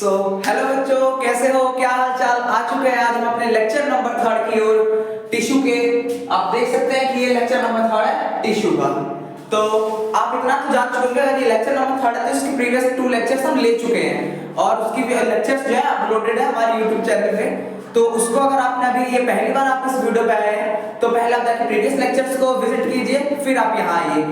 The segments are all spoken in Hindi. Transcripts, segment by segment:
सो हेलो बच्चों, कैसे हो, क्या हाल चाल। आ चुके हैं आज हम अपने लेक्चर नंबर 3 की ओर, टिश्यू के। आप देख सकते हैं कि ये लेक्चर नंबर 3 है टिश्यू का। तो आप इतना तो जान चुके हैं कि लेक्चर नंबर 3 है, तो इसके प्रीवियस 2 लेक्चर्स हम ले चुके हैं और उसकी भी लेक्चर्स जो है अपलोडेड है हमारे YouTube चैनल पे। तो उसको अगर आपने अभी ये पहली बार आप इस वीडियो पे आए हैं तो पहले आप जाके प्रीवियस लेक्चर्स को विजिट कीजिए, फिर आप यहाँ आइए,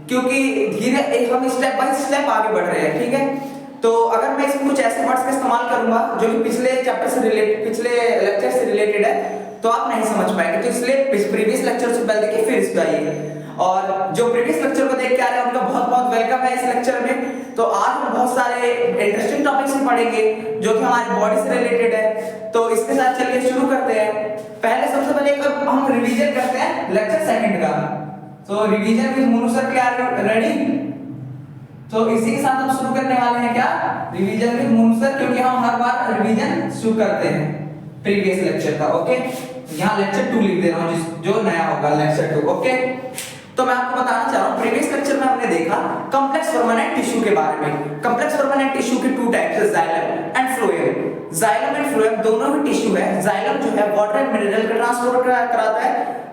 क्योंकि धीरे हम स्टेप बाय स्टेप आगे बढ़ रहे हैं। ठीक है, तो अगर मैं इसमें कुछ ऐसे वर्ड्स का इस्तेमाल करूंगा जो कि पिछले चैप्टर से रिलेटेड, पिछले लेक्चर से रिलेटेड है, तो आप नहीं समझ पाएंगे। तो इसलिए प्रीवियस लेक्चर से पहले देखिए, फिर इस पे आइए। और जो प्रीवियस लेक्चर को देख के आ रहे हैं उनका बहुत बहुत वेलकम है इस लेक्चर में। तो आज हम बहुत सारे इंटरेस्टिंग टॉपिक्स पढ़ेंगे जो कि हमारी बॉडी से रिलेटेड है। तो इसके साथ चलिए शुरू करते हैं। पहले सबसे पहले हम रिवीजन करते हैं लेक्चर सेकंड का। तो रिवीजन विद मोनू सर, क्या रेडी? तो इसी के साथ हम शुरू करने वाले हैं क्या, रिवीजन विद मोनू सर, क्योंकि हम हर बार रिवीजन शुरू करते हैं प्रीवियस लेक्चर का। ओके, यहाँ लेक्चर 2 लिख दे रहा हूँ जो नया होगा लेक्चर 2। ओके, तो मैं आपको बताना चाह रहा हूँ, प्रीवियस लेक्चर में हमने देखा कॉम्प्लेक्स परमानेंट टिश्यू के बारे में। कॉम्प्लेक्स परमानेंट टिश्यू के 2 टाइप्स है, xylem and phloem. Xylem and phloem दोनों ही टिश्यू है। जाइलम जो है वाटर एंड मिनरल का ट्रांसपोर्ट कराता है,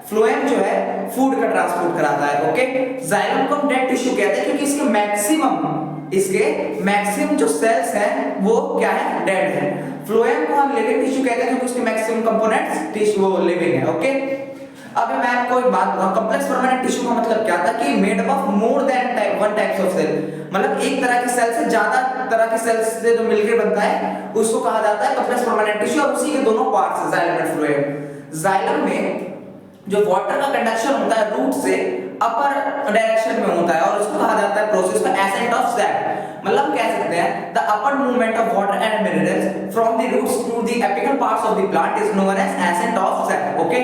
फ्लोएम जो है फूड का ट्रांसपोर्ट कराता है। ओके, जाइलम को हम डेड टिश्यू कहते हैं क्योंकि इसके मैक्सिमम जो सेल्स हैं वो क्या है, डेड है। फ्लोएम को हम लिविंग टिश्यू कहते हैं क्योंकि उसके मैक्सिमम कंपोनेंट्स टिश्यू वो लिविंग है। ओके, अब मैं आपको एक बात बताऊं, कॉम्प्लेक्स परमानेंट टिश्यू का मतलब क्या था कि made up of more than one types of cell, मतलब एक तरह के सेल से ज्यादा तरह के सेल्स से जो मिलकर बनता है उसको कहा जाता है कॉम्प्लेक्स परमानेंट टिश्यू। और उसी के दोनों पार्ट्स हैं, जाइलम एंड फ्लोएम। जाइलम में जो वाटर का कंडक्शन होता है रूट से अपर डायरेक्शन में होता है और उसको कहा जाता है प्रोसेस में एसेंट ऑफ सैक। मतलब कह सकते हैं the upward movement of water and minerals from the roots to the apical parts of the plant is known as ascent of sap. Okay,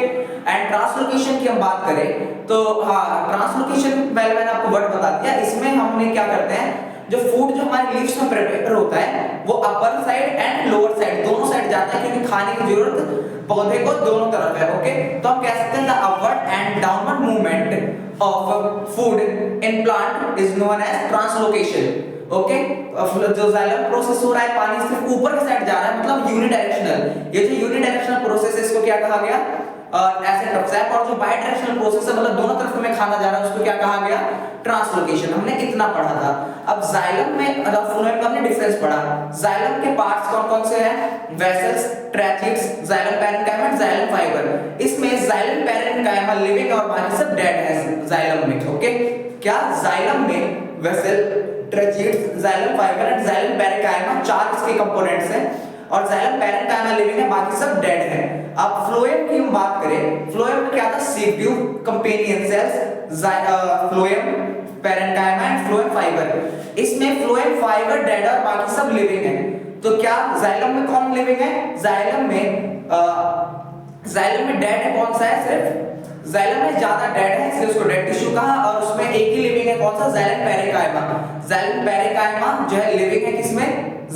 and translocation की हम बात करें तो हाँ, ट्रांसलोकेशन पहले मैंने आपको वर्ड बता दिया। इसमें हमने क्या करते हैं, जो फूड जो हमारी लीव्स में प्रिपेयर होता है वो upper side and lower side दोनों साइड जाता है, क्योंकि खाने की जरूरत पौधे को दोनों तरफ है। ओके, तो हम कह सकते हैं the upward and downward movement of food in plant is known as translocation. Okay, जो जाइलम प्रोसेस हो रहा है पानी से ऊपर की साइड जा रहा है, मतलब यूनिडायरेक्शनल। ये जो यूनिडायरेक्शनल प्रोसेस है इसको क्या कहा गया, एसेंट ऑफ सैक। और जो बाई डायरेक्शनल प्रोसेस है, मतलब दोनों तरफ में खाना जा रहा है, उसको क्या कहा गया, ट्रांसलोकेशन। हमने इतना पढ़ा था। अब जाइलम में फ्लोएम का हमने डिफरेंस पढ़ा। जाइलम के पार्ट्स कौन-कौन से हैं, vessels, tracheids, xylem parenchyma, xylem fibre. इसमें जाइलम पैरेन्काइमा लिविंग और बाकी सब डेड है जाइलम में। ओके, क्या जाइलम में vessel, tracheids, xylem fibre and xylem parenchyma 4 इसके कंपोनेंट्स हैं और जाइलम पैरेन्काइमा लिविंग है, बाकी सब डेड है। अब फ्लोएम की हम बात करें, फ्लोएम में क्या था, sieve tube, companion cells, phloem parenchyma and phloem fibre. इसमें फ्लोएम फाइबर डेड और बाकी सब लिविंग है। तो क्या जाइलम में कौन लिविंग है, जाइलम में डेड है कौन सा है, सिर्फ जाइलम में ज्यादा डेड है इसलिए उसको डेड टिश्यू कहा। और उसमें एक ही लिविंग है कौन सा, जाइलम पैरेन्काइमा। जाइलम पैरेन्काइमा जो है लिविंग है किसमें,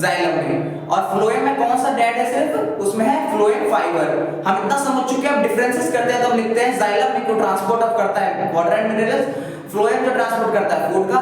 जाइलम में। और फ्लोएम में कौन सा डेड है, सिर्फ उसमें है फ्लोएम फाइबर। हम इतना समझ चुके हैं, अब डिफरेंसेस करते हैं तो हम लिखते हैं जाइलम में को ट्रांसपोर्ट ऑफ करता है वाटर एंड मिनरल्स, फ्लोएम जो ट्रांसपोर्ट करता है फूड का।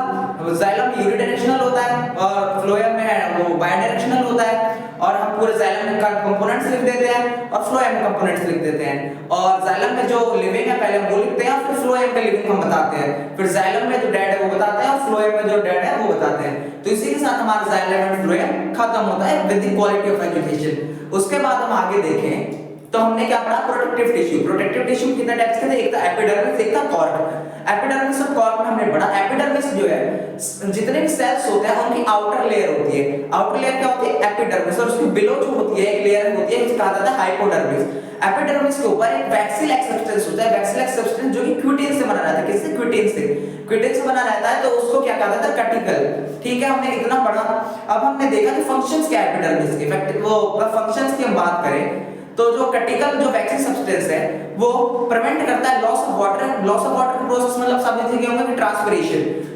जाइलम यूनिडायरेक्शनल होता है और फ्लोएम में है वो बायडायरेक्शनल होता है। और हम पूरे जाइलम का कंपोनेंट्स लिख देते हैं और फ्लोएम के कंपोनेंट्स लिख देते हैं। और जाइलम में जो लिविंग है पहले हम वो लिखते हैं और फिर फ्लोएम के लिविंग हम बताते हैं। फिर जाइलम में जो डेड है वो बताते हैं और फ्लोएम में जो डेड है वो बताते हैं। तो इसी के साथ हमारा जाइलम एंड फ्लोएम खत्म होता है with the quality of education. उसके बाद हम आगे देखें तो हमने क्या पढ़ा, प्रोटेक्टिव टिश्यू। प्रोटेक्टिव टिश्यू कितने टाइप्स के थे, एक था एपिडर्मिस, एक था कॉर्ड। एपिडर्मिस और कॉर्ड में हमने पढ़ा, एपिडर्मिस जो है जितने भी सेल्स होते हैं उनकी आउटर लेयर होती है। आउटर लेयर क्या होती है, एपिडर्मिस। और उसकी बिलो जो होती है एक लेयर होती है, जिसको कहा जाता है हाइपोडर्मिस। एपिडर्मिस के ऊपर एक वैक्सील-लाइक सब्सटेंस होता है, वैक्सील-लाइक सब्सटेंस जो कि क्यूटिन से बना रहता है। किससे, क्यूटिन से। क्यूटिन से बना रहता है तो उसको क्या कहा जाता है, कटिकल। ठीक है, हमने इतना पढ़ा। अब हमने देखा कि फंक्शंस क्या है एपिडर्मिस के, इफेक्टिव वो फंक्शंस की हम बात करें तो जो कटिकल जो वैक्सीन सब्सटेंस है वो प्रिवेंट करता है loss of water. Loss of water process मतलब समझ गए होंगे कि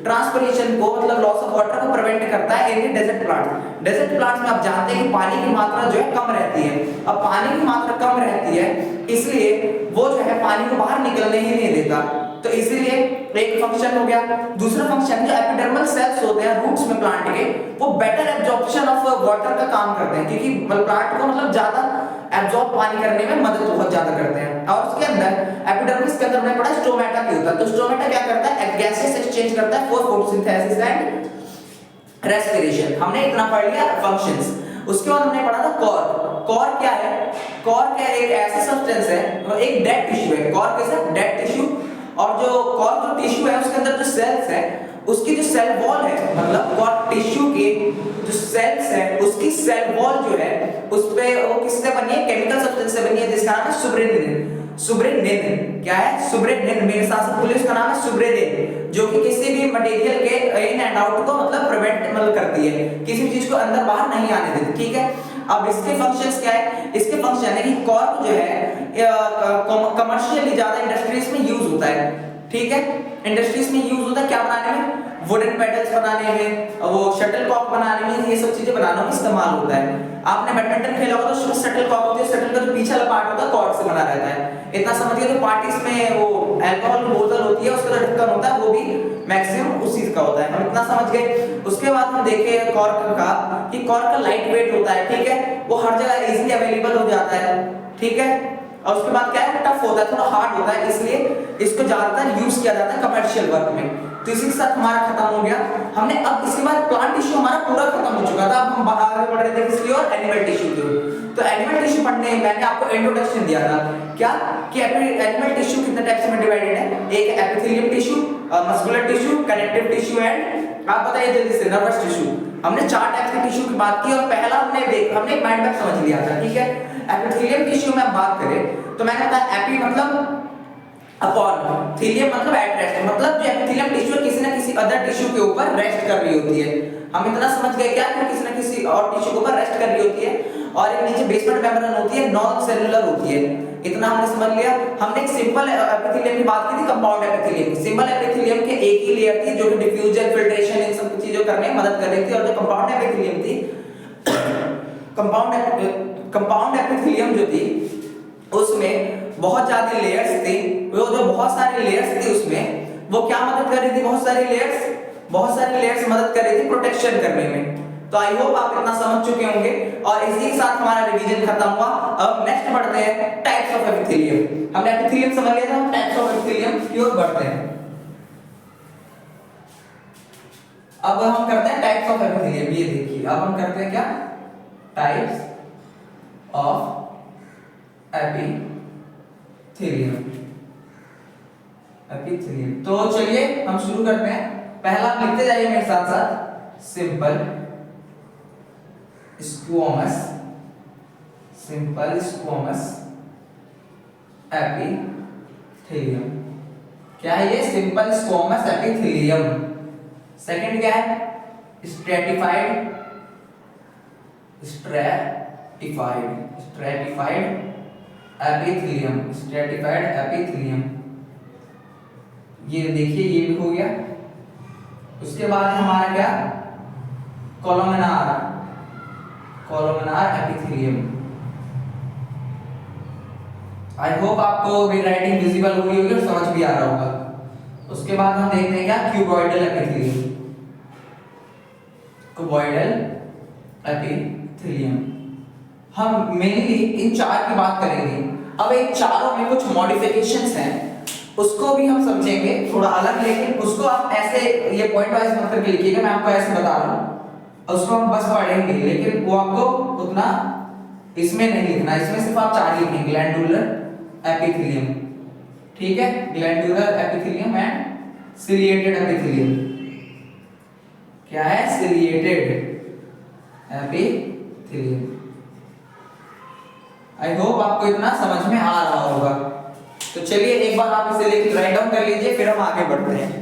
ट्रांसपिरेशन को मतलब लॉस ऑफ वाटर को प्रिवेंट करता है in desert plant. Desert plants में आप जानते हैं कि पानी की मात्रा जो है कम रहती है। अब पानी की मात्रा कम रहती है इसलिए वो जो है पानी को बाहर निकलने ही नहीं देता। तो इसीलिए एक फंक्शन हो गया। दूसरा फंक्शन जो एपिडर्मल सेल्स होते हैं रूट्स में प्लांट के, वो बेटर एब्जॉर्प्शन ऑफ वाटर का काम करते हैं, क्योंकि प्लांट को मतलब ज्यादा एब्जॉर्ब पानी करने में मदद बहुत ज्यादा करते हैं। और उसके अंदर एपिडर्मिस के अंदर हमने पढ़ा स्टोमेटा की होता है, तो स्टोमेटा क्या करता है, गैसेस एक्सचेंज करता है फॉर फोटोसिंथेसिस एंड रेस्पिरेशन। हमने इतना पढ़ लिया फंक्शंस। उसके बाद हमने पढ़ा था कॉर्क। कॉर्क क्या है, कॉर्क क्या है, एक ऐसा सब्सटेंस है, एक डेड टिश्यू है। कॉर्क कैसा, डेड टिश्यू। और जो कॉर्क जो टिश्यू है उसके अंदर जो सेल्स है, उसकी जो सेल वॉल है, मतलब कॉर्क टिश्यू के जो सेल्स है उसकी सेल वॉल जो है उस पे वो किससे बनी है, केमिकल सब्सटेंस से बनी है, जिसका नाम है सुब्रेनिन। सुब्रेनिन क्या है, सुब्रेनिन, मेरे साथ से बोलिए, उसका नाम है सुब्रेनिन, जो कि किसी भी मटेरियल के इन एंड आउट को मतलब प्रिवेंट मतलब करती है, किसी भी चीज को अंदर बाहर नहीं आने देती, ठीक है। अब इसके फंक्शंस क्या है, इसके फंक्शन है कि कॉर्क जो है कमर्शियली ज्यादा इंडस्ट्रीज में यूज होता है, ठीक है। इंडस्ट्रीज में यूज होता है क्या बनाने में, वुडन पेडल्स बनाने में, वो शटल कॉक बनाने में, ये सब चीजें बनाने में इस्तेमाल होता है। आपने बैडमिंटन खेला होगा तो उसमें शटल कॉक होती है, शटल का जो पीछे वाला पार्ट होता है कॉर्क से बना रहता है। इतना समझिए, तो पार्टीज में वो अल्कोहल की बोतल होती है उसका जो ढक्कन होता है वो भी मैक्सिमम उसी का होता है, हम इतना समझ गए। उसके बाद हम देखे कॉर्क का कि कॉर्क का लाइट वेट होता है, ठीक है, वो हर जगह इजीली अवेलेबल हो जाता है, ठीक है। और उसके बाद क्या है, टफ होता है, थोड़ा हार्ड होता है, इसलिए इसको ज्यादातर यूज किया जाता है कमर्शियल वर्क में। तो इसी के साथ हमारा खत्म हो गया। हमने अब इसके बाद प्लांट टिश्यू हमारा पूरा खत्म हो चुका था। अब हम आगे बढ़ रहे थे किसकी ओर, एनिमल टिश्यू की ओर। तो एनिमल टिश्यू पढ़ने में मैंने आपको इंट्रोडक्शन दिया था क्या, कि एनिमल टिश्यू कितने टाइप्स में डिवाइडेड है, एक epithelium tissue, muscular tissue, connective tissue and आप बताइए जल्दी से नर्वस टिश्यू। हमने 4 टाइप्स के टिश्यू की बात की और पहला हमने एक माइंड मैप समझ लिया था, ठीक है। एपिथेलियम टिश्यू में बात करें तो मैंने बताया एपी मतलब अपॉन, थीलियम मतलब एट रेस्ट, मतलब जो एपिथेलियम टिश्यू किसी ना किसी अदर टिश्यू के ऊपर रेस्ट कर रही होती है। हम इतना समझ गए क्या, कि किसी ना किसी और टिश्यू के ऊपर रेस्ट कर रही होती है, और एक नीचे बेसमेंट मेम्ब्रेन होती है, नॉन सेलुलर होती है। इतना हमने समझ लिया। हमने एक सिंपल एपिथेलियम की बात की थी, कंपाउंड एपिथेलियम। सिंपल एपिथेलियम के एक ही लेयर थी जो कि डिफ्यूजन, फिल्ट्रेशन, इन सब चीजों करने में मदद कर रही थी, और जो कंपाउंड एपिथेलियम थी, कंपाउंड एपिथेलियम जो थी उसमें बहुत ज्यादा लेयर्स थी, वो जो बहुत सारी लेयर्स थी उसमें वो क्या मदद कर रही थी, बहुत सारी लेयर्स मदद कर रही थी प्रोटेक्शन करने में। तो आई होप आप इतना समझ चुके होंगे, और इसी के साथ हमारा रिवीजन खत्म हुआ। अब नेक्स्ट बढ़ते हैं टाइप्स ऑफ एपिथेलियम। हमने एपिथेलियम समझ लिया था, हम टाइप्स ऑफ एपिथेलियम की ओर बढ़ते हैं। अब हम करते हैं टाइप्स ऑफ एपिथेलियम। ये देखिए, अब हम करते हैं क्या, टाइप्स ऑफ एपिथेलियम। तो चलिए हम शुरू करते हैं। पहला आप लिखते जाइए मेरे साथ साथ, सिंपल स्क्वोमस एपिथेलियम। क्या है ये, सिंपल स्क्वोमस एपिथेलियम। सेकंड क्या है, स्ट्रेटिफाइड एपिथेलियम। ये देखिए, ये भी हो गया। उसके बाद हमारा क्या, कोलुमिनार एपिथेलियम। आई होप आपको मेरी राइटिंग विजिबल हो रही होगी और समझ भी आ रहा होगा। उसके बाद हम देखते हैं क्या, क्यूबॉइडल एपिथेलियम। हम मेनली इन 4 की बात करेंगे। अब इन चारों में कुछ मॉडिफिकेशंस हैं, उसको भी हम समझेंगे थोड़ा अलग, लेकिन उसको आप ऐसे ये पॉइंट वाइज मत करके लिखिएगा, मैं आपको ऐसे बता रहा हूं, उसको हम बस पढ़ेंगे, लेकिन वो आपको उतना इसमें नहीं लिखना। इसमें सिर्फ आप 4 लिखेंगे, ग्लैंडुलर एपिथेलियम, ठीक है, glandular epithelium and ciliated epithelium. क्या है, सिलिएटेड एपिथेलियम। आई होप आपको इतना समझ में आ रहा होगा। तो चलिए एक बार आप इसे लेकर राइट डाउन कर लीजिए, फिर हम आगे बढ़ते हैं।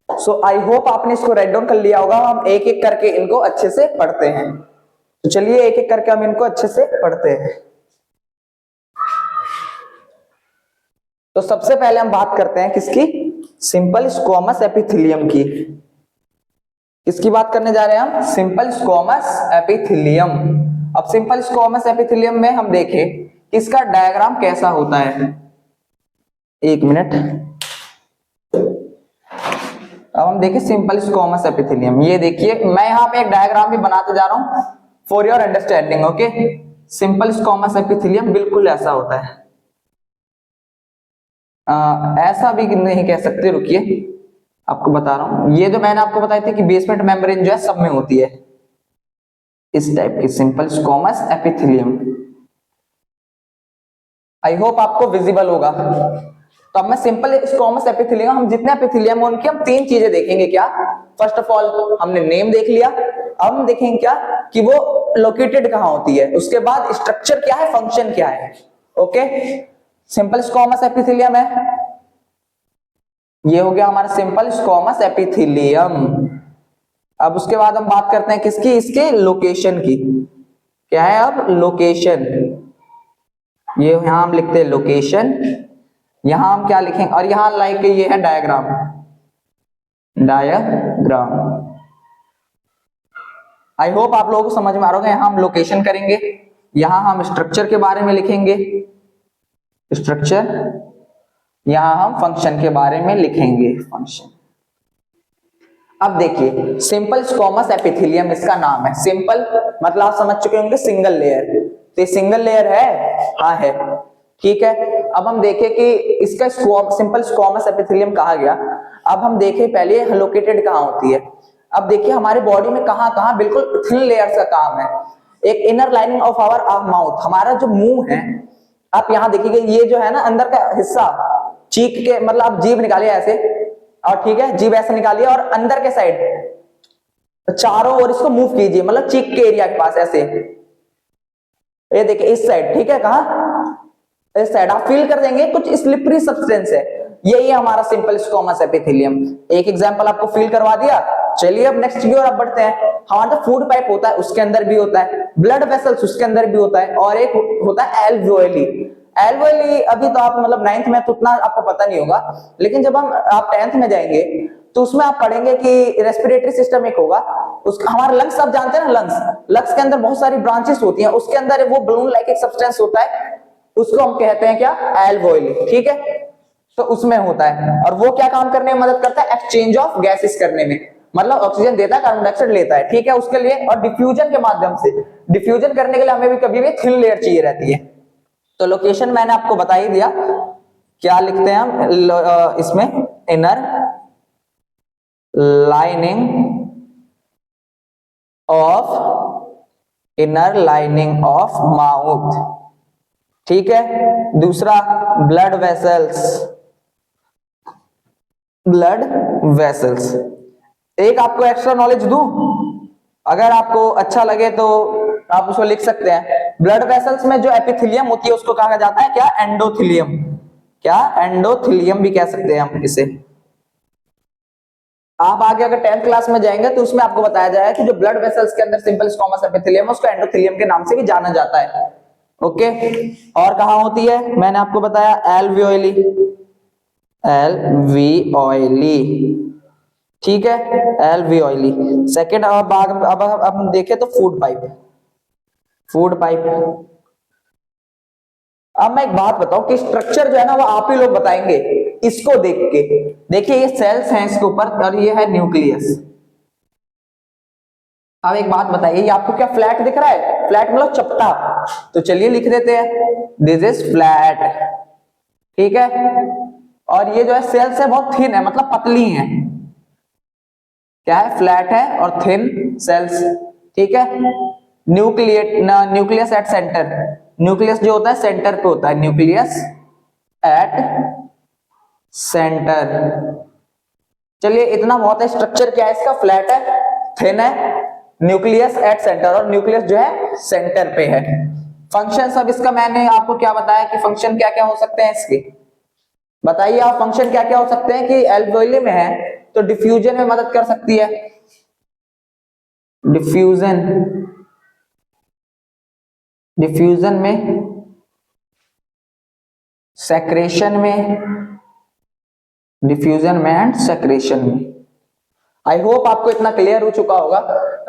सो आई होप आपने इसको राइट डाउन कर लिया होगा। हम एक एक करके इनको अच्छे से पढ़ते हैं। तो चलिए एक एक करके हम इनको अच्छे से पढ़ते हैं। तो सबसे पहले हम बात करते हैं किसकी, सिंपल स्क्वोमस एपिथेलियम की। किसकी बात करने जा रहे हैं हम, सिंपल स्क्वोमस एपिथेलियम। अब सिंपल स्क्वोमस एपिथेलियम में हम देखें कि इसका डायग्राम कैसा होता है। एक मिनट, अब हम देखिए सिंपल स्क्वामस एपिथेलियम। ये देखिए मैं यहाँ पे एक डायग्राम भी बनाते जा रहा हूँ for your understanding. Okay, simple squamous epithelium बिल्कुल ऐसा होता है। ऐसा भी नहीं कह सकते, रुकिए आपको बता रहा हूं। ये जो मैंने आपको बताई थी कि बेसमेंट मेम्ब्रेन जो है सब में होती है, इस टाइप की simple squamous epithelium. I hope आपको विजिबल होगा। तो अब मैं सिंपल स्क्वामस एपिथेलियम, हम जितने एपिथेलियम उनकी हम तीन चीजें देखेंगे। क्या? फर्स्ट ऑफ ऑल हमने नेम देख लिया, अब हम देखेंगे क्या कि वो लोकेटेड कहां होती है, उसके बाद स्ट्रक्चर क्या है, फंक्शन क्या है। ओके, सिंपल स्क्वामस एपिथेलियम है, ये हो गया हमारा सिंपल स्क्वामस एपिथेलियम। अब उसके बाद हम बात करते हैं किसकी, इसके लोकेशन की। क्या है अब? लोकेशन। ये यहां हम लिखते हैं लोकेशन, यहां हम क्या लिखेंगे, और यहां लाइक ये है डायग्राम, डायग्राम। आई होप आप लोगों को समझ में आ रहा होगा। यहां हम लोकेशन करेंगे, यहां हम स्ट्रक्चर के बारे में लिखेंगे, स्ट्रक्चर, यहां हम फंक्शन के बारे में लिखेंगे, फंक्शन। अब देखिए सिंपल स्क्वामस एपिथेलियम इसका नाम है। सिंपल मतलब आप समझ चुके होंगे सिंगल लेयर, तो सिंगल लेयर है, हाँ है, ठीक है। अब हम देखें कि इसका सिंपल स्क्वामस एपिथेलियम कहा गया। अब हम देखें पहले लोकेटेड कहाँ होती है। अब देखिए हमारे बॉडी में कहाँ कहाँ बिल्कुल थिन लेयर्स का काम है। एक inner lining of our mouth, हमारा जो मुंह है, आप यहाँ देखिए ये जो है ना अंदर का हिस्सा, चीक के मतलब आप जीभ निकालिए ऐसे, और ठीक है जीभ ऐसे निकालिए और अंदर के साइड चारों ओर इसको मूव कीजिए, मतलब चीक के एरिया के पास ऐसे, ये देखिए इस साइड, ठीक है, कहा इस साइड आप फील कर देंगे कुछ स्लिपरी सब्सटेंस है, यही हमारा सिंपल स्क्वामस एपिथेलियम। एक एग्जांपल आपको फील करवा दिया। चलिए अब नेक्स्ट की ओर आप बढ़ते हैं। हमारा जो फूड पाइप होता है उसके अंदर भी होता है, ब्लड वेसल्स उसके अंदर भी होता है, और एक होता है एल्वियोली। एल्वियोली अभी तो आप मतलब 9th में तो उतना आपको पता नहीं होगा, लेकिन जब आप 10th में जाएंगे तो उसमें आप पढ़ेंगे कि रेस्पिरेटरी सिस्टम एक होगा, उसका हमारा लंग्स आप जानते हैं ना, लंग्स के अंदर बहुत सारी ब्रांचेस होती हैं, उसके अंदर वो बलून लाइक एक सब्सटेंस होता है, उसको हम कहते हैं क्या, एल्वियोली, ठीक है। तो उसमें होता है, और वो क्या काम करने में मदद करता है, एक्सचेंज ऑफ गैसेस करने में, मतलब ऑक्सीजन देता है, कार्बन डाइऑक्साइड लेता है, ठीक है, उसके लिए। और डिफ्यूजन के माध्यम से, डिफ्यूजन करने के लिए हमें भी कभी भी थिन लेयर चाहिए रहती है। तो लोकेशन मैंने आपको बता ही दिया, क्या लिखते हैं हम इसमें, इनर लाइनिंग ऑफ माउथ, ठीक है। दूसरा ब्लड वेसल्स। एक आपको एक्स्ट्रा नॉलेज दूं, अगर आपको अच्छा लगे तो आप उसको लिख सकते हैं। ब्लड वेसल्स में जो एपिथेलियम होती है उसको कहा जाता है क्या, एंडोथेलियम। क्या? एंडोथेलियम भी कह सकते हैं हम इसे। आप आगे अगर 10th क्लास में जाएंगे तो उसमें आपको बताया जाएगा कि जो ब्लड वेसल्स के अंदर सिंपल स्क्वामस एपिथेलियम है उसको एंडोथेलियम के नाम से भी जाना जाता है। ओके, और कहां होती है मैंने आपको बताया, एल्वियोली, ठीक है, एल्वियोली। सेकेंड, अब हम देखें तो फूड पाइप। अब मैं एक बात बताऊं कि स्ट्रक्चर जो है ना वो आप ही लोग बताएंगे इसको देख के। देखिए ये सेल्स हैं इसके ऊपर, और ये है न्यूक्लियस। अब एक बात बताइए, ये आपको क्या फ्लैट दिख रहा है? फ्लैट मतलब चपटा, तो चलिए लिख देते हैं, दिस इज फ्लैट, ठीक है। और ये जो है सेल्स है बहुत थिन है, मतलब पतली है, क्या है, फ्लैट है और थिन सेल्स, ठीक है। न्यूक्लियस एट सेंटर, न्यूक्लियस जो होता है सेंटर पे होता है, न्यूक्लियस एट सेंटर। चलिए इतना बहुत है। स्ट्रक्चर क्या है इसका, फ्लैट है, थिन है, न्यूक्लियस एट सेंटर, और न्यूक्लियस जो है सेंटर पे है। फंक्शन अब इसका मैंने आपको क्या बताया कि फंक्शन क्या क्या हो सकते हैं इसके, बताइए आप, फंक्शन क्या क्या हो सकते हैं कि एल्वियोली में है तो डिफ्यूजन में मदद कर सकती है, डिफ्यूजन में, सेक्रेशन में, डिफ्यूजन में एंड सेक्रेशन में। आई होप आपको इतना क्लियर हो चुका होगा।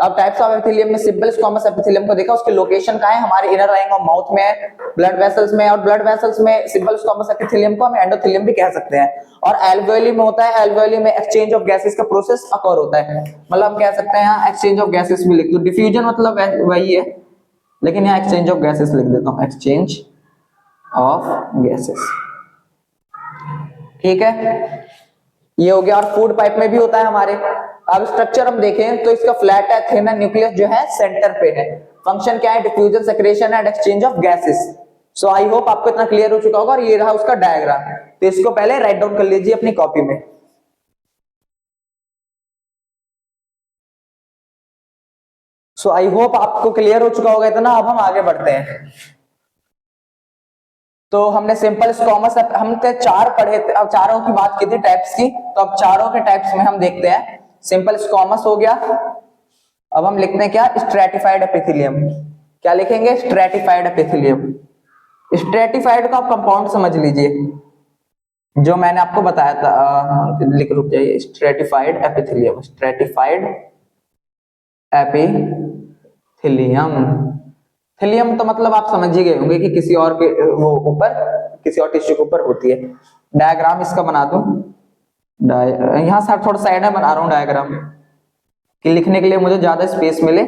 अब टाइप्स ऑफ एपिथेलियम में सिंपल स्क्वामस एपिथेलियम को देखा, उसकी लोकेशन कहाँ है, हमारे इनर लाइनिंग ऑफ माउथ में है, ब्लड वेसल्स में, और ब्लड वेसल्स में सिंपल स्क्वामस एपिथेलियम को हम एंडोथेलियम भी कह सकते हैं। और एल्वेओली में होता है, एल्वेओली में एक्सचेंज ऑफ गैसेस का प्रोसेस अकर होता है, मतलब हम कह सकते हैं यहाँ एक्सचेंज ऑफ गैसेस भी लिख दो, डिफ्यूजन मतलब वही है, लेकिन यहाँ एक्सचेंज ऑफ गैसेस लिख देता हूँ, एक्सचेंज ऑफ गैसेस, ठीक है, ये हो गया। और फूड पाइप में भी होता है हमारे। अब स्ट्रक्चर हम देखें तो इसका फ्लैट है, थिन है, न्यूक्लियस जो है सेंटर पे है। फंक्शन क्या है, diffusion, secretion and exchange of gases. So I hope आपको इतना क्लियर हो चुका होगा। और ये रहा उसका डायग्राम, तो इसको पहले राइट डाउन कर लीजिए अपनी कॉपी में। सो आई होप आपको क्लियर हो चुका होगा इतना। अब हम आगे बढ़ते हैं। तो हमने सिंपल स्क्वामस, हमने 4 पढ़े थे, अब चारों की बात की थी टाइप्स की, तो अब चारों के टाइप्स में हम देखते हैं। सिंपल स्क्वामस हो गया, अब हम लिखते हैं क्या, स्ट्रैटिफाइड एपिथेलियम। क्या लिखेंगे, स्ट्रैटिफाइड एपिथेलियम। स्ट्रैटिफाइड का आप कंपाउंड समझ लीजिए, जो मैंने आपको बताया था, लिख रुक जाइए, स्ट्रैटिफाइड एपिथेलियम, स्ट्रैटिफाइड एपिथेलियम। थिलियम तो मतलब आप समझ ही गए होंगे कि किसी और के वो ऊपर, किसी और टिश्यू के ऊपर होती है। डायग्राम इसका बना दूं, यहाँ से थोड़ा साइड में बना रहा हूँ डायग्राम कि लिखने के लिए मुझे ज्यादा स्पेस मिले।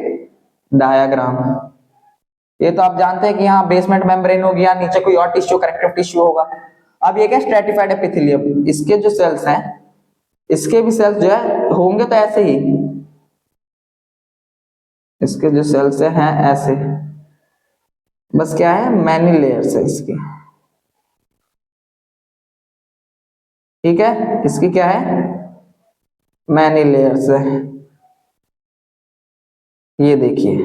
डायग्राम, ये तो आप जानते हैं कि यहाँ बेसमेंट मेम्ब्रेन होगी, या नीचे कोई और टिश्यू, कनेक्टिव टिश्यू होगा। अब ये क्या, स्ट्रैटिफाइड एपिथेलियम, इसके जो सेल्स हैं, इसके भी सेल्स जो है होंगे तो ऐसे ही, इसके जो सेल्स हैं ऐसे, बस क्या है, मैनी लेयर्स है इसकी, ठीक है, इसकी क्या है, मैनी लेयर्स है, ये देखिए।